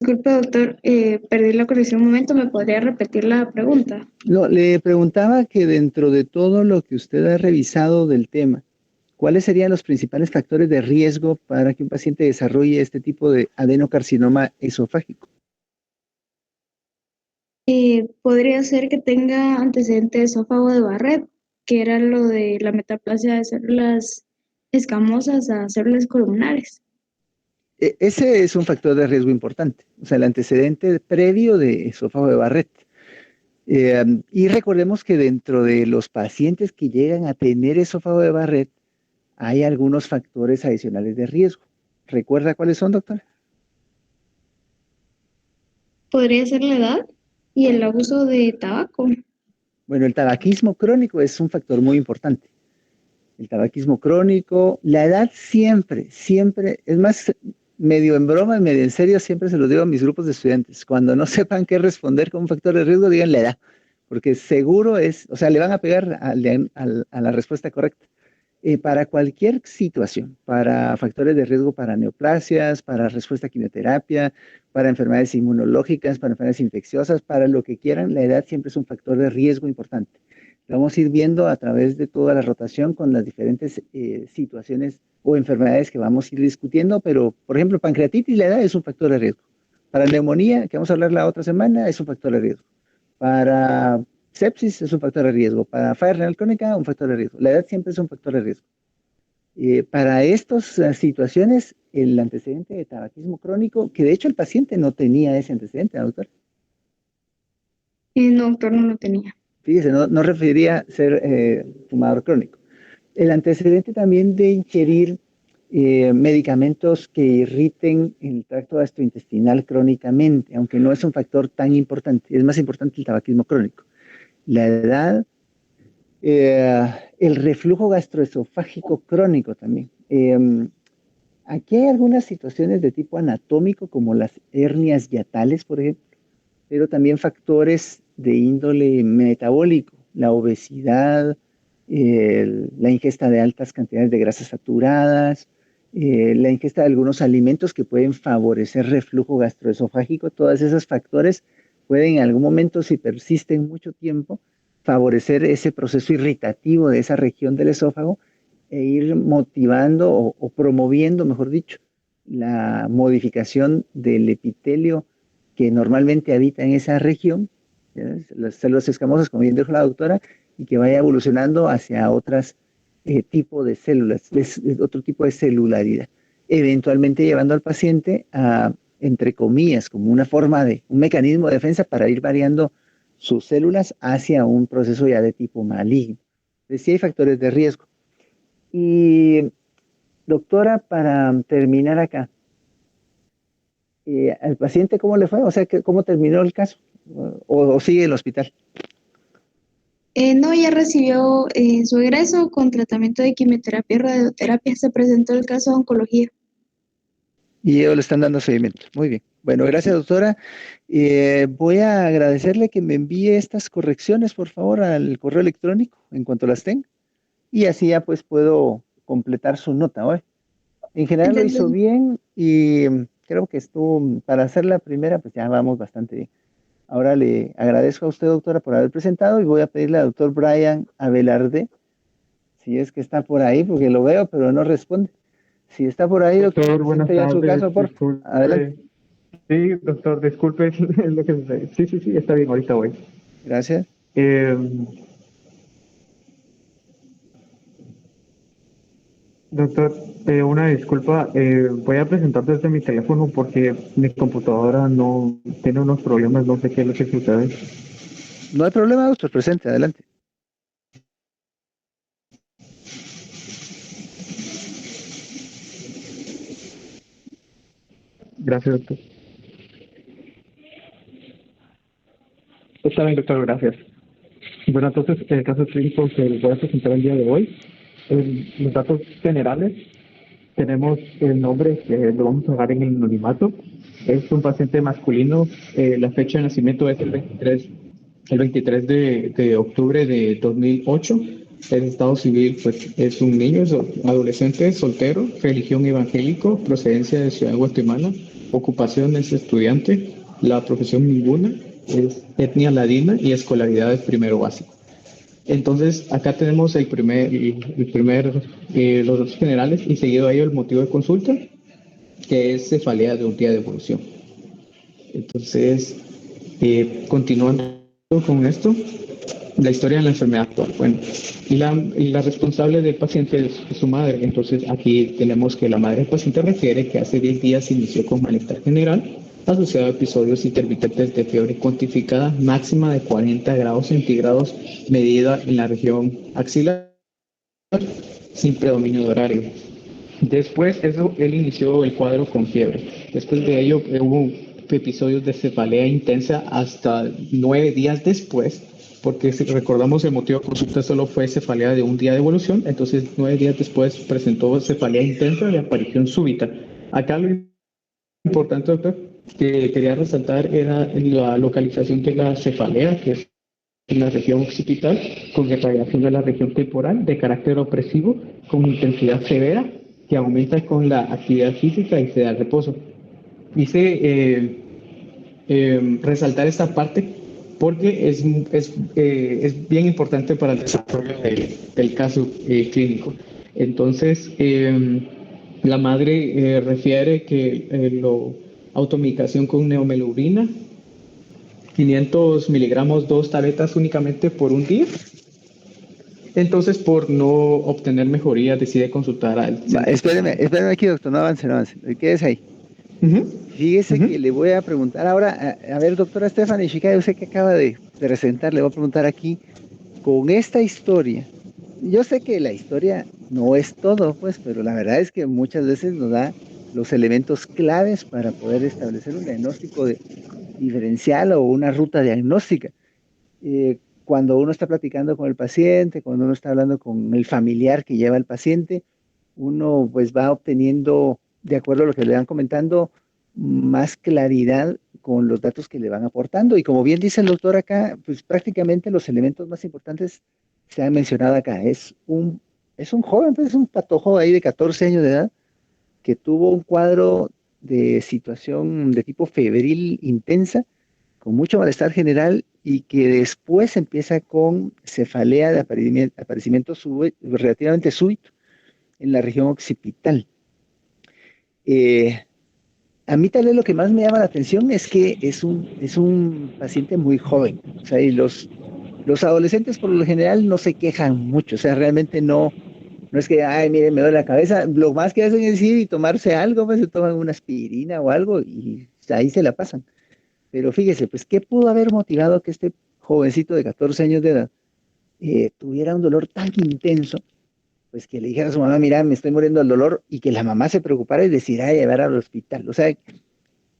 Disculpe, doctor, perdí la conexión un momento, ¿me podría repetir la pregunta? No, le preguntaba que dentro de todo lo que usted ha revisado del tema, ¿cuáles serían los principales factores de riesgo para que un paciente desarrolle este tipo de adenocarcinoma esofágico? Podría ser que tenga antecedente de esófago de Barrett, que era lo de la metaplasia de células escamosas a células columnares. Ese es un factor de riesgo importante, o sea, el antecedente previo de esófago de Barrett. Y recordemos que dentro de los pacientes que llegan a tener esófago de Barrett, hay algunos factores adicionales de riesgo. ¿Recuerda cuáles son, doctora? Podría ser la edad y el abuso de tabaco. Bueno, el tabaquismo crónico es un factor muy importante. El tabaquismo crónico, la edad siempre, siempre, es más, medio en broma y medio en serio, siempre se lo digo a mis grupos de estudiantes. Cuando no sepan qué responder con un factor de riesgo, digan la edad, porque seguro es, o sea, le van a pegar a la respuesta correcta. Para cualquier situación, para factores de riesgo, para neoplasias, para respuesta a quimioterapia, para enfermedades inmunológicas, para enfermedades infecciosas, para lo que quieran, la edad siempre es un factor de riesgo importante. Lo vamos a ir viendo a través de toda la rotación con las diferentes situaciones o enfermedades que vamos a ir discutiendo, pero por ejemplo, pancreatitis, la edad es un factor de riesgo. Para neumonía, que vamos a hablar la otra semana, es un factor de riesgo. Para sepsis es un factor de riesgo. Para falla renal crónica, un factor de riesgo. La edad siempre es un factor de riesgo. Para estas situaciones, el antecedente de tabaquismo crónico, que de hecho el paciente no tenía ese antecedente, doctor. No, doctor, no lo tenía. Fíjese, no refería ser fumador crónico. El antecedente también de ingerir medicamentos que irriten el tracto gastrointestinal crónicamente, aunque no es un factor tan importante, es más importante el tabaquismo crónico. La edad, el reflujo gastroesofágico crónico también. Aquí hay algunas situaciones de tipo anatómico, como las hernias hiatales, por ejemplo, pero también factores de índole metabólico, la obesidad, la ingesta de altas cantidades de grasas saturadas, la ingesta de algunos alimentos que pueden favorecer reflujo gastroesofágico. Todos esos factores pueden en algún momento, si persisten mucho tiempo, favorecer ese proceso irritativo de esa región del esófago e ir motivando o promoviendo, mejor dicho, la modificación del epitelio que normalmente habita en esa región, las células escamosas, como bien dijo la doctora, y que vaya evolucionando hacia otros tipos de células, otro tipo de celularidad, eventualmente llevando al paciente a, entre comillas, como una forma de, un mecanismo de defensa para ir variando sus células hacia un proceso ya de tipo maligno. Entonces, sí hay factores de riesgo. Y, doctora, para terminar acá, ¿al paciente cómo le fue? O sea, ¿cómo terminó el caso? ¿O sigue en el hospital? No, ya recibió su egreso con tratamiento de quimioterapia y radioterapia. Se presentó el caso de oncología. Y ellos le están dando seguimiento. Muy bien. Bueno, gracias, doctora. Voy a agradecerle que me envíe estas correcciones, por favor, al correo electrónico en cuanto las tenga. Y así ya pues puedo completar su nota hoy. En general lo hizo Entonces, bien y creo que estuvo, para hacer la primera, pues ya vamos bastante bien. Ahora le agradezco a usted, doctora, por haber presentado y voy a pedirle al doctor Brian Abelarde, si es que está por ahí, porque lo veo, pero no responde. Si está por ahí, doctor, Doctor, buenas presente ya su tardes. caso, por favor. Adelante. Disculpe. Sí, doctor, disculpe es lo que sucede. Sí, está bien, ahorita voy. Gracias. Eh, doctor, una disculpa. Voy a presentar desde mi teléfono porque mi computadora no tiene unos problemas, no sé qué es lo que sucede. No hay problema, doctor, presente, adelante. Gracias, doctor. Está bien, doctor, gracias. Bueno, entonces, el caso clínico que voy a presentar el día de hoy, los datos generales. Tenemos el nombre que lo vamos a dar en el anonimato. Es un paciente masculino. La fecha de nacimiento es el 23 de octubre de 2008. El estado civil pues, es un niño, es adolescente, soltero, religión evangélico, procedencia de Ciudad de Guatemala, ocupación es estudiante, la profesión ninguna, es etnia ladina y escolaridad es primero básico. Entonces, acá tenemos los datos generales y seguido a ello el motivo de consulta, que es cefalea de un día de evolución. Entonces, continuando con esto, la historia de la enfermedad actual. Bueno, la responsable del paciente es su madre. Entonces, aquí tenemos que la madre del paciente refiere que hace 10 días inició con malestar general, asociado a episodios intermitentes de fiebre cuantificada máxima de 40 grados centígrados, medida en la región axilar, sin predominio de horario. Después, él inició el cuadro con fiebre. Después de ello, hubo episodios de cefalea intensa hasta 9 días después, porque si recordamos el motivo de consulta solo fue cefalea de un día de evolución, entonces 9 días después presentó cefalea intensa de aparición súbita. Acá lo importante, doctor, que quería resaltar era la localización de la cefalea, que es en la región occipital, con irradiación de la región temporal de carácter opresivo, con intensidad severa, que aumenta con la actividad física y se da reposo. Hice resaltar esta parte porque es bien importante para el desarrollo del caso clínico. Entonces, la madre refiere que lo automedicación con neomelurina, 500 miligramos, 2 tabletas únicamente por un día. Entonces, por no obtener mejoría, decide consultar al centro. Espéreme aquí, doctor, no avance, quédese ahí. Ujú, Fíjese ujú. que le voy a preguntar ahora, a ver, doctora Stephanie Shikai, usted que acaba de presentar, le voy a preguntar aquí, con esta historia, yo sé que la historia no es todo, pues, pero la verdad es que muchas veces nos da los elementos claves para poder establecer un diagnóstico diferencial o una ruta diagnóstica. Cuando uno está platicando con el paciente, cuando uno está hablando con el familiar que lleva al paciente, uno pues va obteniendo, de acuerdo a lo que le van comentando, más claridad con los datos que le van aportando. Y como bien dice el doctor acá, pues prácticamente los elementos más importantes se han mencionado acá. Es un joven, pues es un patojo ahí de 14 años de edad que tuvo un cuadro de situación de tipo febril intensa, con mucho malestar general y que después empieza con cefalea de aparecimiento relativamente súbito en la región occipital. Eh, a mí tal vez lo que más me llama la atención es que es un paciente muy joven. O sea, y los adolescentes por lo general no se quejan mucho. O sea, realmente no es que, ay, mire, me duele la cabeza. Lo más que hacen es ir y tomarse algo, pues se toman una aspirina o algo y ahí se la pasan. Pero fíjese, pues, ¿qué pudo haber motivado que este jovencito de 14 años de edad tuviera un dolor tan intenso? Pues que le dijera a su mamá, mira, me estoy muriendo del dolor, y que la mamá se preocupara y decidiera llevar al hospital. O sea,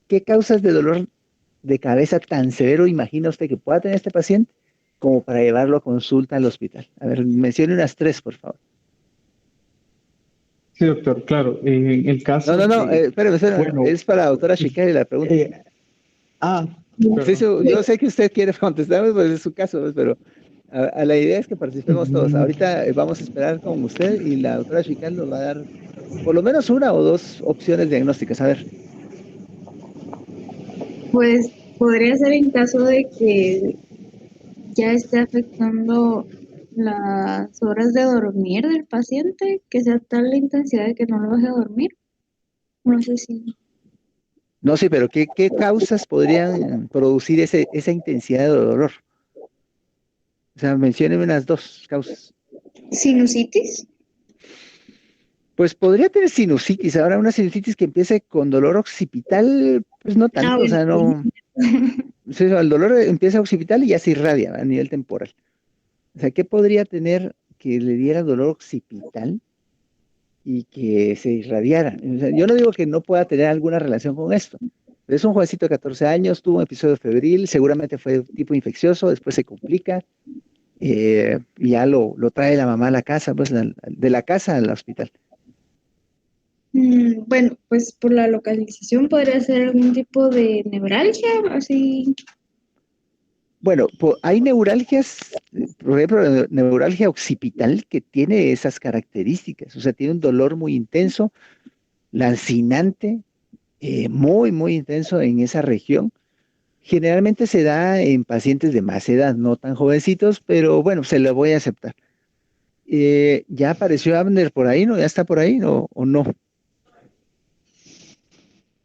¿qué causas de dolor de cabeza tan severo imagina usted que pueda tener este paciente como para llevarlo a consulta al hospital? A ver, mencione unas tres, por favor. Sí, doctor, claro. En el No, caso no, no, de, espérame, bueno, es para la doctora Shikari la pregunta. eh, ah, Sí, perdón. yo sé que usted quiere contestar, pues es su caso, pues, pero la idea es que participemos todos. Mm, Ahorita vamos a esperar con usted y la doctora Shikari nos va a dar por lo menos una o dos opciones diagnósticas. A ver, Pues podría ser en caso de que ya esté afectando las horas de dormir del paciente, que sea tal la intensidad de que no lo deje dormir. No sé si no sé, pero ¿qué causas podrían producir esa intensidad de dolor? O sea, mencióneme unas dos causas. sinusitis. Pues podría tener sinusitis. Ahora, una sinusitis que empiece con dolor occipital, pues no Ah, tanto, o bueno, sea, sí. no. Sí, el dolor empieza occipital y ya se irradia a nivel temporal. O sea, ¿qué podría tener que le diera dolor occipital y que se irradiara? O sea, yo no digo que no pueda tener alguna relación con esto, pero es un jovencito de 14 años, tuvo un episodio febril, seguramente fue tipo infeccioso, después se complica, y ya lo trae la mamá a la casa, pues de la casa al hospital. Bueno, pues por la localización podría ser algún tipo de neuralgia, así. Bueno, hay neuralgias, por ejemplo, la neuralgia occipital que tiene esas características, o sea, tiene un dolor muy intenso, lancinante, muy, muy intenso en esa región. Generalmente se da en pacientes de más edad, no tan jovencitos, pero bueno, se lo voy a aceptar. ¿Ya apareció Abner por ahí, no? ¿Ya está por ahí, no? ¿O no?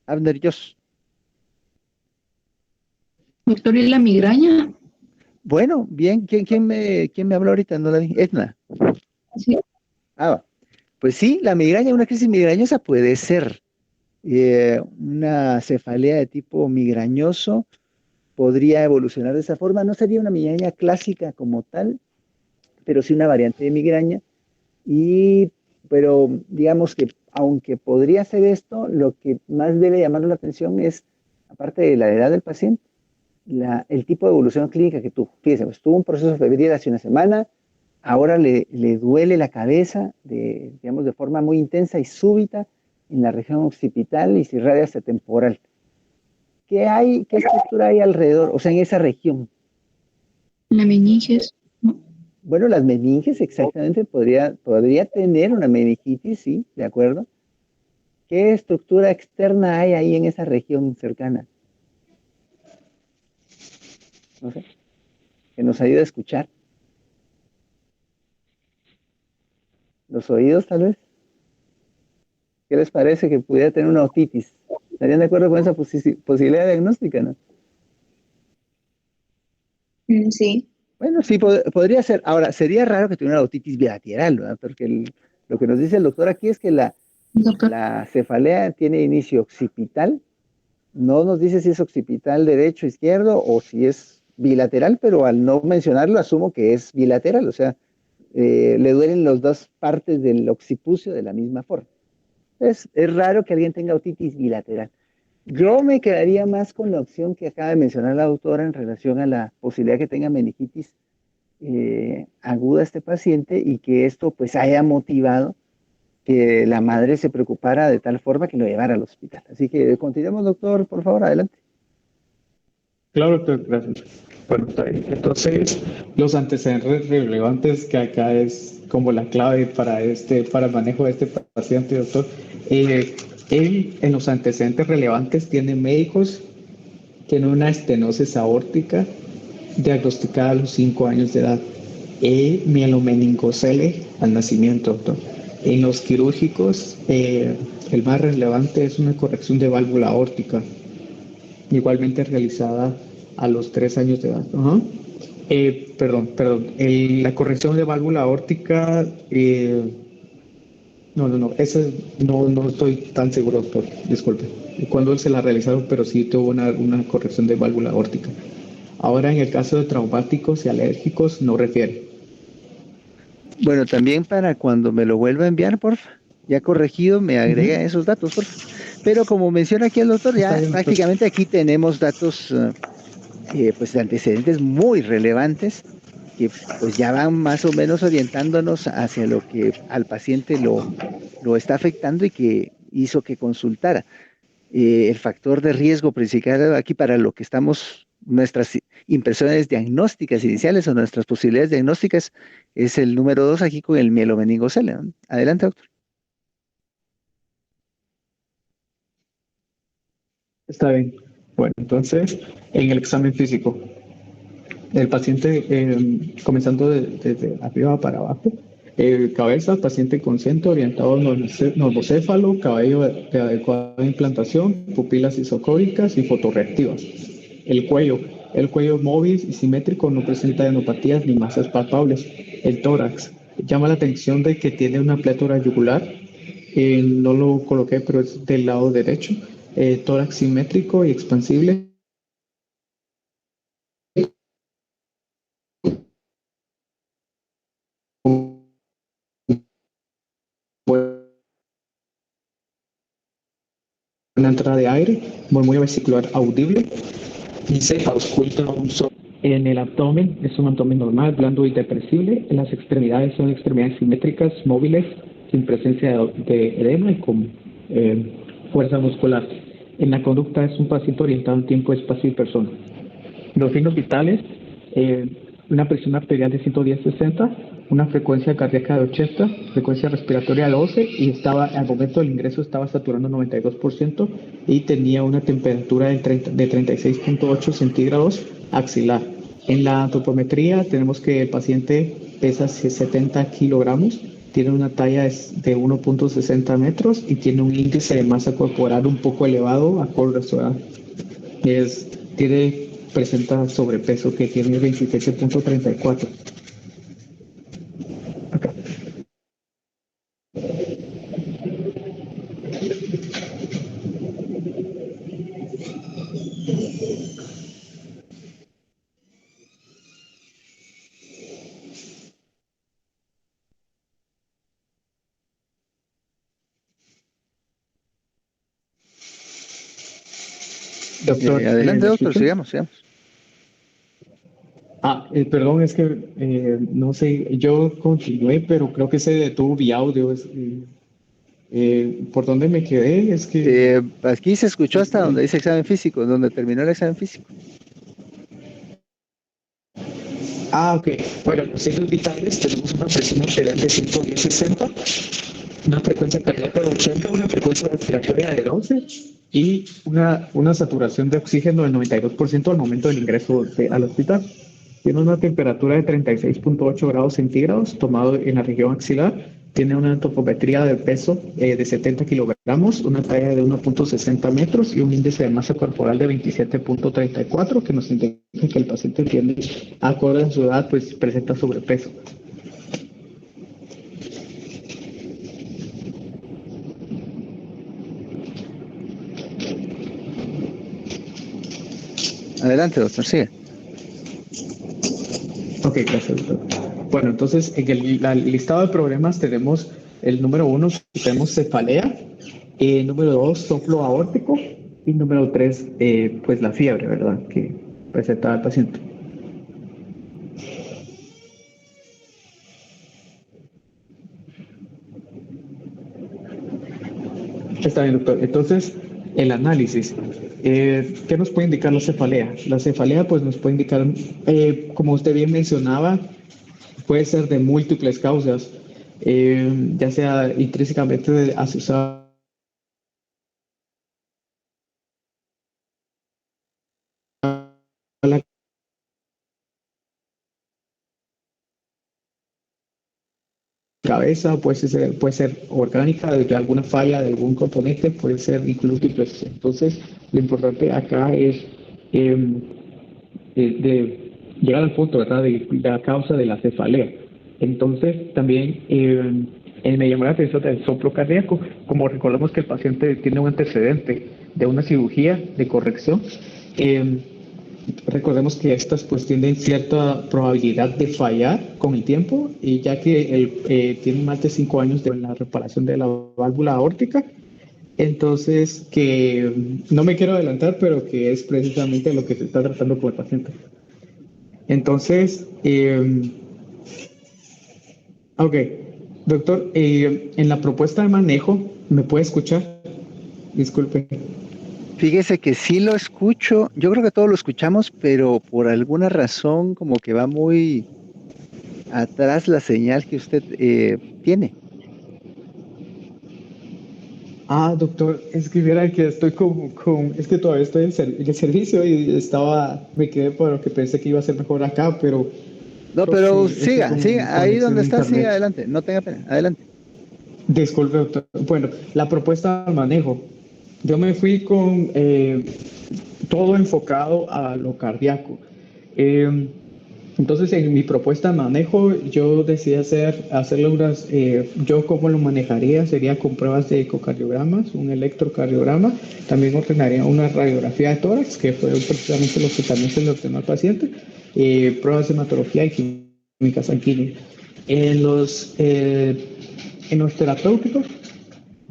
Abner Joss. Doctor, ¿y la migraña? Bueno, bien, ¿quién me habló ahorita? No la vi. Edna. Sí. Va. Pues sí, la migraña, una crisis migrañosa puede ser una cefalea de tipo migrañoso, podría evolucionar de esa forma. No sería una migraña clásica como tal, pero sí una variante de migraña. Pero digamos que aunque podría ser esto, lo que más debe llamar la atención es, aparte de la edad del paciente, el tipo de evolución clínica que tuvo. Fíjese, pues tuvo un proceso febril hace una semana, ahora le duele la cabeza, digamos, de forma muy intensa y súbita en la región occipital y se irradia hasta temporal. ¿Qué estructura hay alrededor, o sea, en esa región? La meninges. ¿No? Bueno, las meninges exactamente podría tener una meningitis, sí, de acuerdo. ¿Qué estructura externa hay ahí en esa región cercana? No sé, que nos ayude a escuchar. Los oídos, tal vez. ¿Qué les parece que pudiera tener una otitis? ¿Estarían de acuerdo con esa posibilidad diagnóstica, no? Sí. Bueno, sí, podría ser. Ahora, sería raro que tuviera una otitis bilateral, ¿verdad? Porque lo que nos dice el doctor aquí es que Doctor, la cefalea tiene inicio occipital. No nos dice si es occipital derecho, izquierdo o si es bilateral, pero al no mencionarlo asumo que es bilateral, o sea, le duelen las dos partes del occipucio de la misma forma. Es raro que alguien tenga otitis bilateral. Yo me quedaría más con la opción que acaba de mencionar la doctora en relación a la posibilidad que tenga meningitis aguda este paciente y que esto pues haya motivado que la madre se preocupara de tal forma que lo llevara al hospital. Así que continuemos, doctor, por favor, adelante. Claro, doctor, gracias. Bueno, está bien. Entonces, los antecedentes relevantes, que acá es como la clave para el manejo de este paciente, doctor. Él, en los antecedentes relevantes, tiene médicos, tiene una estenosis aórtica diagnosticada a los 5 años de edad, mielomeningocele al nacimiento, doctor. En los quirúrgicos, el más relevante es una corrección de válvula aórtica, igualmente realizada a los 3 años de edad. Ajá. Perdón. La corrección de válvula aórtica, no, esa no estoy tan seguro, doctor, disculpe. Cuándo se la realizaron, pero sí tuvo una corrección de válvula aórtica. Ahora, en el caso de traumáticos y alérgicos, no refiere. Bueno, también para cuando me lo vuelva a enviar, porfa, ya corregido, me agrega esos datos, porfa. Pero como menciona aquí el doctor, Está ya bien, doctor. prácticamente aquí tenemos datos pues de antecedentes muy relevantes que pues ya van más o menos orientándonos hacia lo que al paciente lo está afectando y que hizo que consultara. El factor de riesgo principal aquí para lo que estamos, nuestras impresiones diagnósticas iniciales o nuestras posibilidades diagnósticas es el número 2 aquí con el mielomeningocele, ¿no? Adelante, doctor. Está bien. Bueno, entonces, en el examen físico, el paciente, comenzando desde arriba para abajo, cabeza, paciente consciente, orientado normocéfalo, cabello de adecuada implantación, pupilas isocóricas y fotorreactivas. El cuello móvil y simétrico, no presenta adenopatías ni masas palpables. El tórax, llama la atención de que tiene una plétora yugular, no lo coloqué, pero es del lado derecho. Tórax simétrico y expansible. Una entrada de aire, murmullo vesicular audible y se ausculta un sonido. En el abdomen es un abdomen normal, blando y depresible. En las extremidades son extremidades simétricas, móviles, sin presencia de edema y con fuerza muscular. En la conducta es un paciente orientado en tiempo, espacio y persona. Los signos vitales, una presión arterial de 110/60, una frecuencia cardíaca de 80, frecuencia respiratoria de 12 y al momento del ingreso estaba saturando 92% y tenía una temperatura de 36.8 centígrados axilar. En la antropometría tenemos que el paciente pesa 70 kilogramos, tiene una talla de 1.60 metros y tiene un índice de masa corporal un poco elevado acorde a su edad. Presenta sobrepeso que tiene 27.34. Doctor, Adelante, ¿me doctor, escucha? sigamos. Perdón, es que no sé, yo continué, pero creo que se detuvo mi audio. ¿Por dónde me quedé? Es que... Aquí se escuchó hasta donde dice examen físico, donde terminó el examen físico. Ok. Bueno, los signos vitales tenemos una presión arterial de 110/60, una frecuencia cardíaca de 80, una frecuencia respiratoria de 12 y una saturación de oxígeno del 92% al momento del ingreso al hospital. Tiene una temperatura de 36.8 grados centígrados tomado en la región axilar tiene una topometría de peso de 70 kilogramos, una talla de 1.60 metros y un índice de masa corporal de 27.34, que nos indica que el paciente tiene, acorde a su edad, pues presenta sobrepeso. Adelante, doctor, sigue. Ok, gracias, doctor. Bueno, entonces en el listado de problemas tenemos el número 1, tenemos cefalea, número 2, soplo aórtico y número 3, pues la fiebre, ¿verdad? Que presenta el paciente. Está bien, doctor. Entonces, el análisis. ¿Qué nos puede indicar la cefalea? La cefalea, pues, nos puede indicar, como usted bien mencionaba, puede ser de múltiples causas, ya sea intrínsecamente asociada a la cabeza, puede ser orgánica, de alguna falla de algún componente, puede ser múltiples. Entonces, lo importante acá es de llegar al punto, ¿verdad?, de la causa de la cefalea. Entonces, también me llamó la atención del soplo cardíaco, como recordamos que el paciente tiene un antecedente de una cirugía de corrección. Recordemos que estas pues tienen cierta probabilidad de fallar con el tiempo, y ya que él tiene más de 5 años de la reparación de la válvula aórtica. Entonces, que no me quiero adelantar, pero que es precisamente lo que se está tratando con el paciente. Entonces, ok, doctor, en la propuesta de manejo, ¿me puede escuchar? Disculpe. Fíjese que sí lo escucho, yo creo que todos lo escuchamos, pero por alguna razón como que va muy atrás la señal que usted tiene. Ah, doctor, es que viera que estoy es que todavía estoy en el servicio y me quedé por lo que pensé que iba a ser mejor acá, pero No, creo pero que estoy siga, con siga, ahí conexión donde de está, siga internet. adelante, no tenga pena, adelante. Disculpe, doctor. Bueno, la propuesta de manejo. Yo me fui con todo enfocado a lo cardíaco. Eh, entonces, en mi propuesta de manejo, yo decidí hacerle yo cómo lo manejaría sería con pruebas de ecocardiogramas, un electrocardiograma, también ordenaría una radiografía de tórax, que fue precisamente lo que también se le ordenó al paciente, pruebas de hematología y química sanguínea. En los terapéuticos,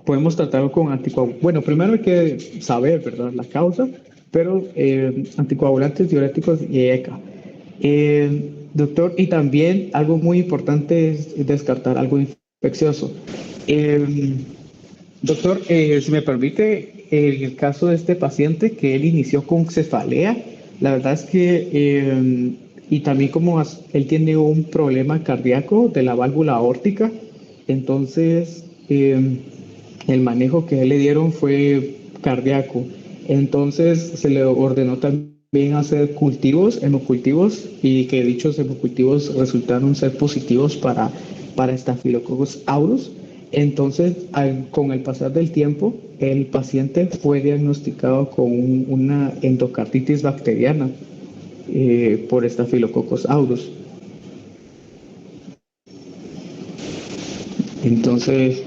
podemos tratarlo con anticoagulantes. Bueno, primero hay que saber, ¿verdad?, la causa, pero anticoagulantes, diuréticos y ECA. Doctor, y también algo muy importante es descartar algo infeccioso. Doctor, si me permite, el caso de este paciente que él inició con cefalea, la verdad es que, y también como él tiene un problema cardíaco de la válvula aórtica, entonces el manejo que le dieron fue cardíaco. Entonces se le ordenó también hacer cultivos, hemocultivos, y que dichos hemocultivos resultaron ser positivos para Staphylococcus aureus. Entonces, con el pasar del tiempo, el paciente fue diagnosticado con una endocarditis bacteriana por Staphylococcus aureus. Entonces,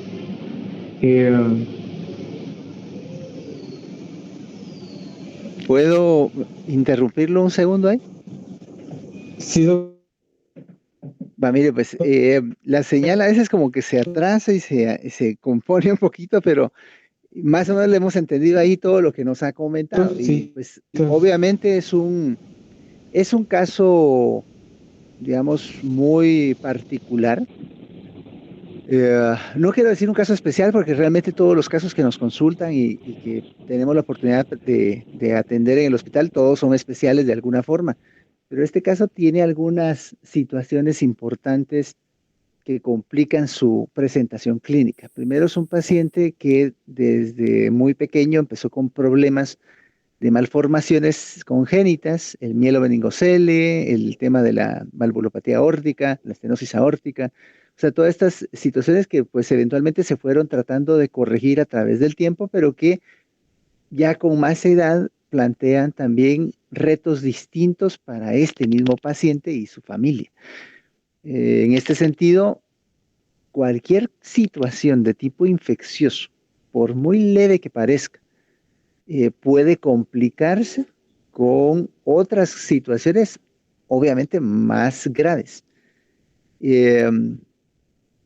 ¿puedo interrumpirlo un segundo ahí? sí, Va, mire, pues la señal a veces como que se atrasa y se compone un poquito, pero más o menos le hemos entendido ahí todo lo que nos ha comentado. Y sí, pues obviamente es un caso, digamos, muy particular. No quiero decir un caso especial porque realmente todos los casos que nos consultan y que tenemos la oportunidad de atender en el hospital, todos son especiales de alguna forma. Pero este caso tiene algunas situaciones importantes que complican su presentación clínica. Primero es un paciente que desde muy pequeño empezó con problemas de malformaciones congénitas, el mielomeningocele, el tema de la valvulopatía aórtica, la estenosis aórtica, O sea, todas estas situaciones que pues eventualmente se fueron tratando de corregir a través del tiempo, pero que ya con más edad plantean también retos distintos para este mismo paciente y su familia. En este sentido, cualquier situación de tipo infeccioso, por muy leve que parezca, puede complicarse con otras situaciones obviamente más graves. Eh,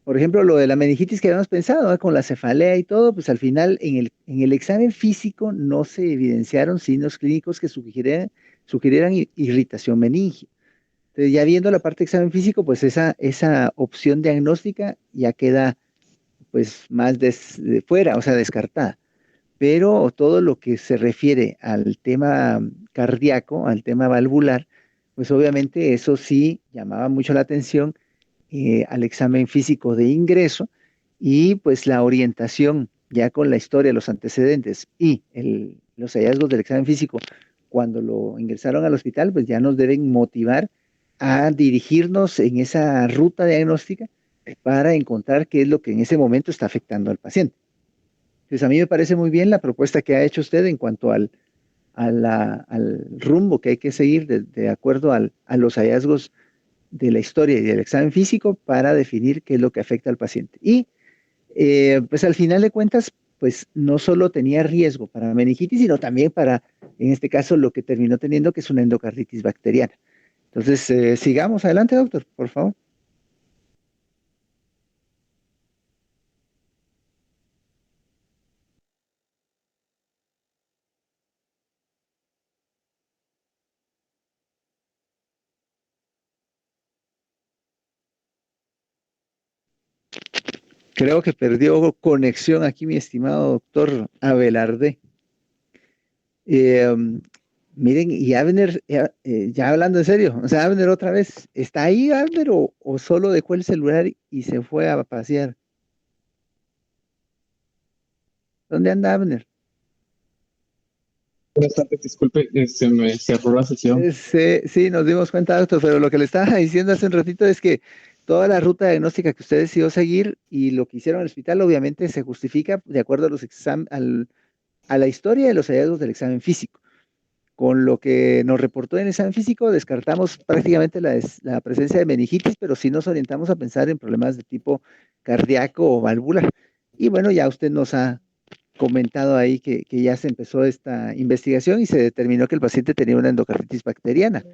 por ejemplo, lo de la meningitis que habíamos pensado, ¿no? Con la cefalea y todo, pues al final en el examen físico no se evidenciaron signos clínicos que sugirieran irritación meningia. Entonces, ya viendo la parte de examen físico, pues esa opción diagnóstica ya queda pues más de fuera, o sea, descartada. Pero todo lo que se refiere al tema cardíaco, al tema valvular, pues obviamente eso sí llamaba mucho la atención al examen físico de ingreso y pues la orientación ya con la historia, los antecedentes y los hallazgos del examen físico cuando lo ingresaron al hospital, pues ya nos deben motivar a dirigirnos en esa ruta diagnóstica para encontrar qué es lo que en ese momento está afectando al paciente. Entonces a mí me parece muy bien la propuesta que ha hecho usted en cuanto al rumbo que hay que seguir de acuerdo a los hallazgos de la historia y del examen físico para definir qué es lo que afecta al paciente. Y pues al final de cuentas, pues no solo tenía riesgo para meningitis, sino también para, en este caso, lo que terminó teniendo, que es una endocarditis bacteriana. Entonces, sigamos adelante, doctor, por favor. Creo que perdió conexión aquí mi estimado doctor Abelarde. Eh, miren, y Abner, ya hablando en serio, o sea, Abner otra vez, ¿está ahí Abner o solo dejó el celular y se fue a pasear? ¿Dónde anda Abner? Buenas tardes, disculpe, se me cerró la sesión. Sí, sí, nos dimos cuenta, doctor, pero lo que le estaba diciendo hace un ratito es que toda la ruta diagnóstica que usted decidió seguir y lo que hicieron en el hospital obviamente se justifica de acuerdo a a la historia de los hallazgos del examen físico. Con lo que nos reportó en el examen físico, descartamos prácticamente la presencia de meningitis, pero sí nos orientamos a pensar en problemas de tipo cardíaco o valvular. Y bueno, ya usted nos ha comentado ahí que ya se empezó esta investigación y se determinó que el paciente tenía una endocarditis bacteriana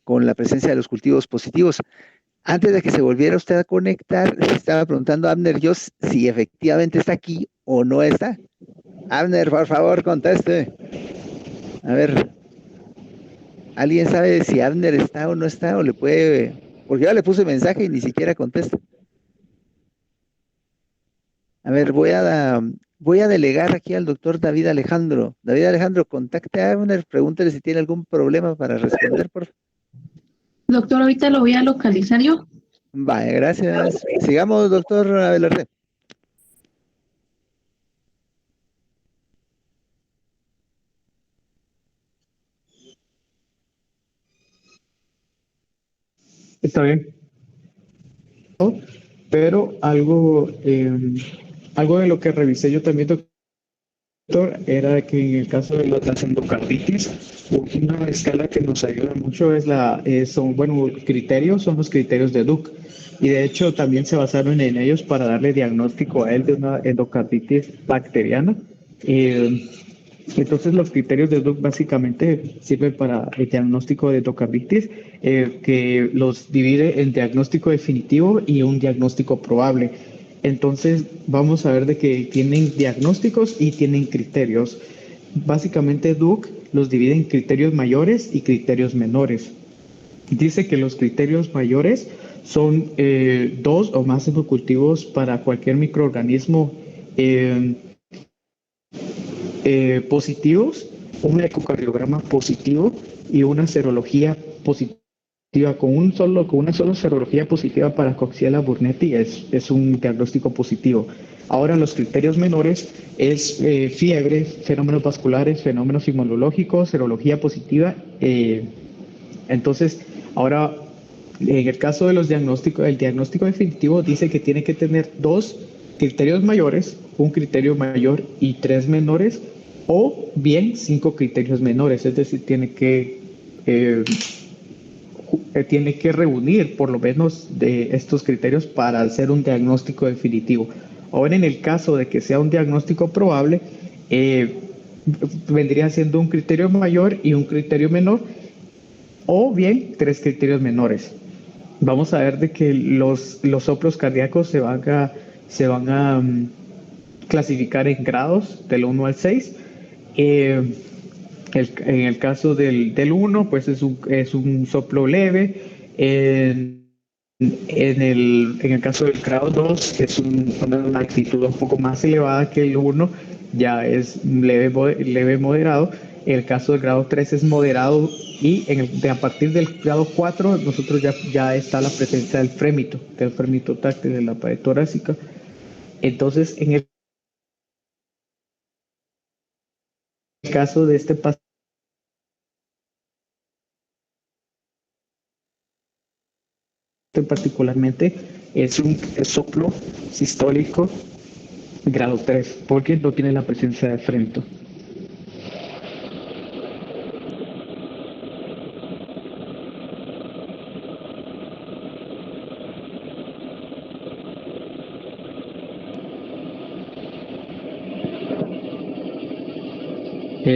con la presencia de los cultivos positivos. Antes de que se volviera usted a conectar, estaba preguntando a Abner yo si efectivamente está aquí o no está. Abner, por favor, conteste. A ver, ¿alguien sabe si Abner está o no está? O le puede... Porque ya le puse mensaje y ni siquiera contesta. A ver, voy a delegar aquí al doctor David Alejandro. David Alejandro, contacte a Abner, pregúntele si tiene algún problema para responder, por favor. Doctor, ahorita lo voy a localizar yo. Vale, gracias. Sigamos, doctor Abelarde. Está bien. Pero algo de lo que revisé yo también, doctor, era que en el caso de las endocarditis, una escala que nos ayuda mucho son los criterios de Duke. Y de hecho también se basaron en ellos para darle diagnóstico a él de una endocarditis bacteriana. Entonces los criterios de Duke básicamente sirven para el diagnóstico de endocarditis, que los divide en diagnóstico definitivo y un diagnóstico probable. Entonces vamos a ver de que tienen diagnósticos y tienen criterios. Básicamente Duke los divide en criterios mayores y criterios menores. Dice que los criterios mayores son 2 o más ecocultivos para cualquier microorganismo positivos, un ecocardiograma positivo y una serología positiva. Con una sola serología positiva para Coxiella burnetii es un diagnóstico positivo. Ahora los criterios menores es fiebre, fenómenos vasculares, fenómenos inmunológicos, serología positiva. Entonces, ahora En el caso de los diagnósticos, el diagnóstico definitivo dice que tiene que tener 2 criterios mayores, un criterio mayor y 3 menores, o bien 5 criterios menores, es decir, tiene que reunir por lo menos de estos criterios para hacer un diagnóstico definitivo. Ahora, en el caso de que sea un diagnóstico probable, vendría siendo un criterio mayor y un criterio menor, o bien 3 criterios menores. Vamos a ver de que los soplos cardíacos se van a clasificar en grados del 1 al 6. En el caso del 1, pues es un soplo leve. En el caso del grado 2, que es una actitud un poco más elevada que el 1, ya es leve moderado. En el caso del grado 3 es moderado, y a partir del grado 4 nosotros ya está la presencia del frémito táctil de la pared torácica. Entonces, en el caso de este paciente particularmente, es un soplo sistólico grado 3, porque no tiene la presencia de frémito.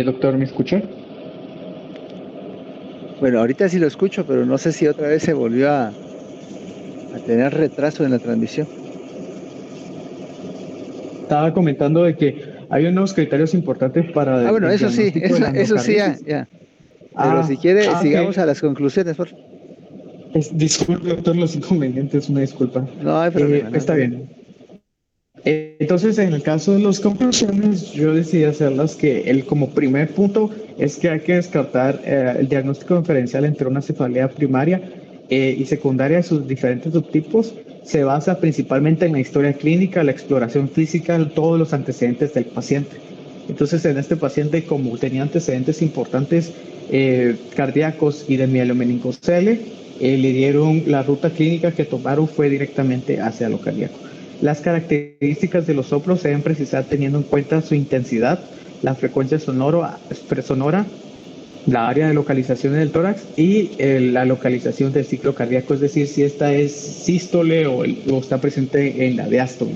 Doctor, ¿me escucha? Bueno, ahorita sí lo escucho, pero no sé si otra vez se volvió a tener retraso en la transmisión. Estaba comentando de que hay unos criterios importantes para Bueno, eso sí, eso sí, ya. Pero si quiere, sigamos okay. A las conclusiones, por favor. Disculpe, doctor, los inconvenientes, una disculpa. No hay problema. Está bien. Entonces, en el caso de las conclusiones, yo decidí hacerlas que como primer punto es que hay que descartar el diagnóstico diferencial entre una cefalea primaria y secundaria de sus diferentes subtipos. Se basa principalmente en la historia clínica, la exploración física, todos los antecedentes del paciente. Entonces, en este paciente, como tenía antecedentes importantes cardíacos y de mielomeningocele, le dieron la ruta clínica que tomaron fue directamente hacia lo cardíaco. Las características de los soplos se deben precisar teniendo en cuenta su intensidad, la frecuencia sonora, la área de localización del tórax y la localización del ciclo cardíaco, es decir, si esta es sístole o está presente en la diástole.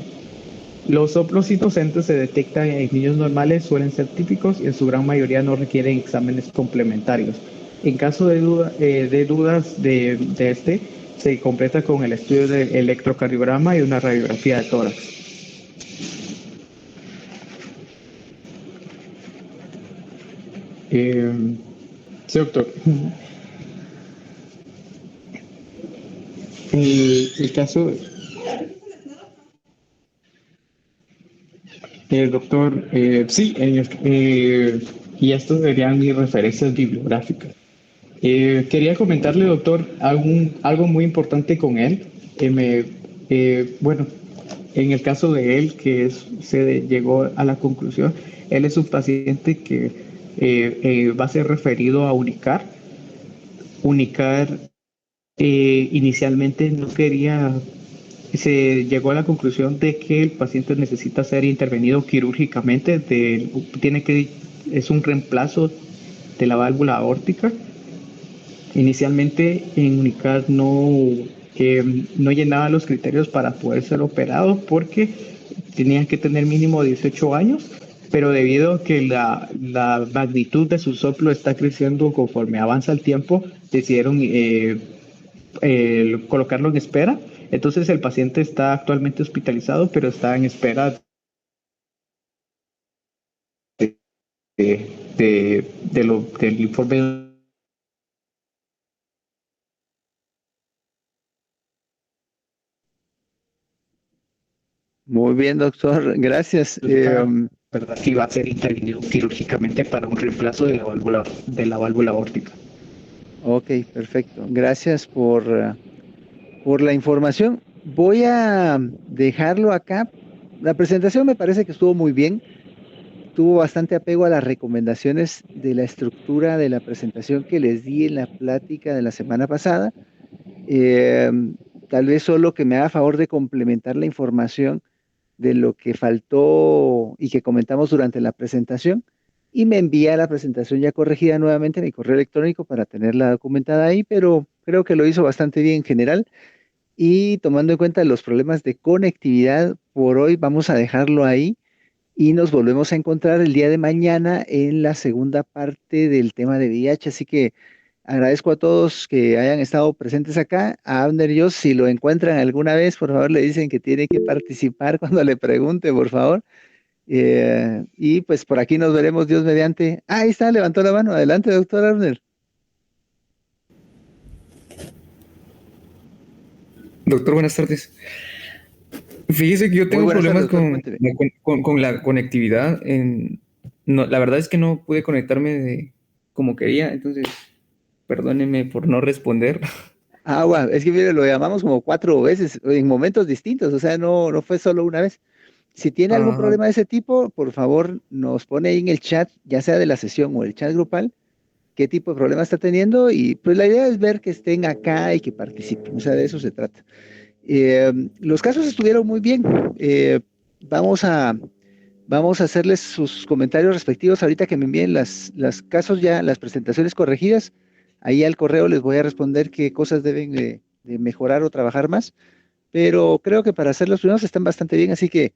Los soplos inocentes se detectan en niños normales, suelen ser típicos y en su gran mayoría no requieren exámenes complementarios. En caso de dudas de este, se completa con el estudio del electrocardiograma y una radiografía de tórax. Sí, doctor. El caso... doctor, sí, y estas serían mis referencias bibliográficas. Quería comentarle, doctor, algo muy importante con él. Bueno, en el caso de él, se llegó a la conclusión, él es un paciente que va a ser referido a Unicar. Unicar inicialmente no quería, se llegó a la conclusión de que el paciente necesita ser intervenido quirúrgicamente, es un reemplazo de la válvula aórtica. Inicialmente en Unicar no llenaba los criterios para poder ser operado porque tenía que tener mínimo 18 años, pero debido a que la magnitud de su soplo está creciendo conforme avanza el tiempo, decidieron colocarlo en espera. Entonces el paciente está actualmente hospitalizado, pero está en espera del informe. Muy bien, doctor, gracias. ¿Verdad? Que va a ser intervenido quirúrgicamente para un reemplazo de la válvula aórtica. Ok, perfecto. Gracias por la información. Voy a dejarlo acá. La presentación me parece que estuvo muy bien. Tuvo bastante apego a las recomendaciones de la estructura de la presentación que les di en la plática de la semana pasada. Tal vez solo que me haga favor de complementar la información de lo que faltó y que comentamos durante la presentación y me envía la presentación ya corregida nuevamente en mi correo electrónico para tenerla documentada ahí, pero creo que lo hizo bastante bien en general y tomando en cuenta los problemas de conectividad, por hoy vamos a dejarlo ahí y nos volvemos a encontrar el día de mañana en la segunda parte del tema de VIH, así que agradezco a todos que hayan estado presentes acá. A Abner y yo, si lo encuentran alguna vez, por favor le dicen que tiene que participar cuando le pregunte, por favor. Y pues por aquí nos veremos, Dios mediante. Ah, ahí está, levantó la mano. Adelante, doctor Abner. Doctor, buenas tardes. Fíjese que yo Muy tengo buenas tardes, problemas doctor. Cuénteme. con la conectividad. No, la verdad es que no pude conectarme como quería, entonces perdóneme por no responder. Ah, bueno, es que mire, lo llamamos como 4 veces en momentos distintos, o sea, no fue solo una vez. Si tiene algún Ajá. problema de ese tipo, por favor, nos pone ahí en el chat, ya sea de la sesión o el chat grupal, qué tipo de problema está teniendo y pues la idea es ver que estén acá y que participen, o sea, de eso se trata. Los casos estuvieron muy bien. Eh, vamos a, vamos a hacerles sus comentarios respectivos ahorita que me envíen las casos ya, las presentaciones corregidas. Ahí al correo les voy a responder qué cosas deben de mejorar o trabajar más, pero creo que para hacer los primeros están bastante bien, así que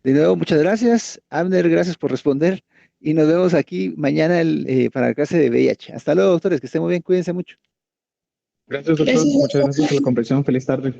de nuevo muchas gracias. Abner, gracias por responder y nos vemos aquí mañana para la clase de VIH. Hasta luego, doctores, que estén muy bien, cuídense mucho. Gracias, doctor. Muchas gracias por la comprensión. Feliz tarde.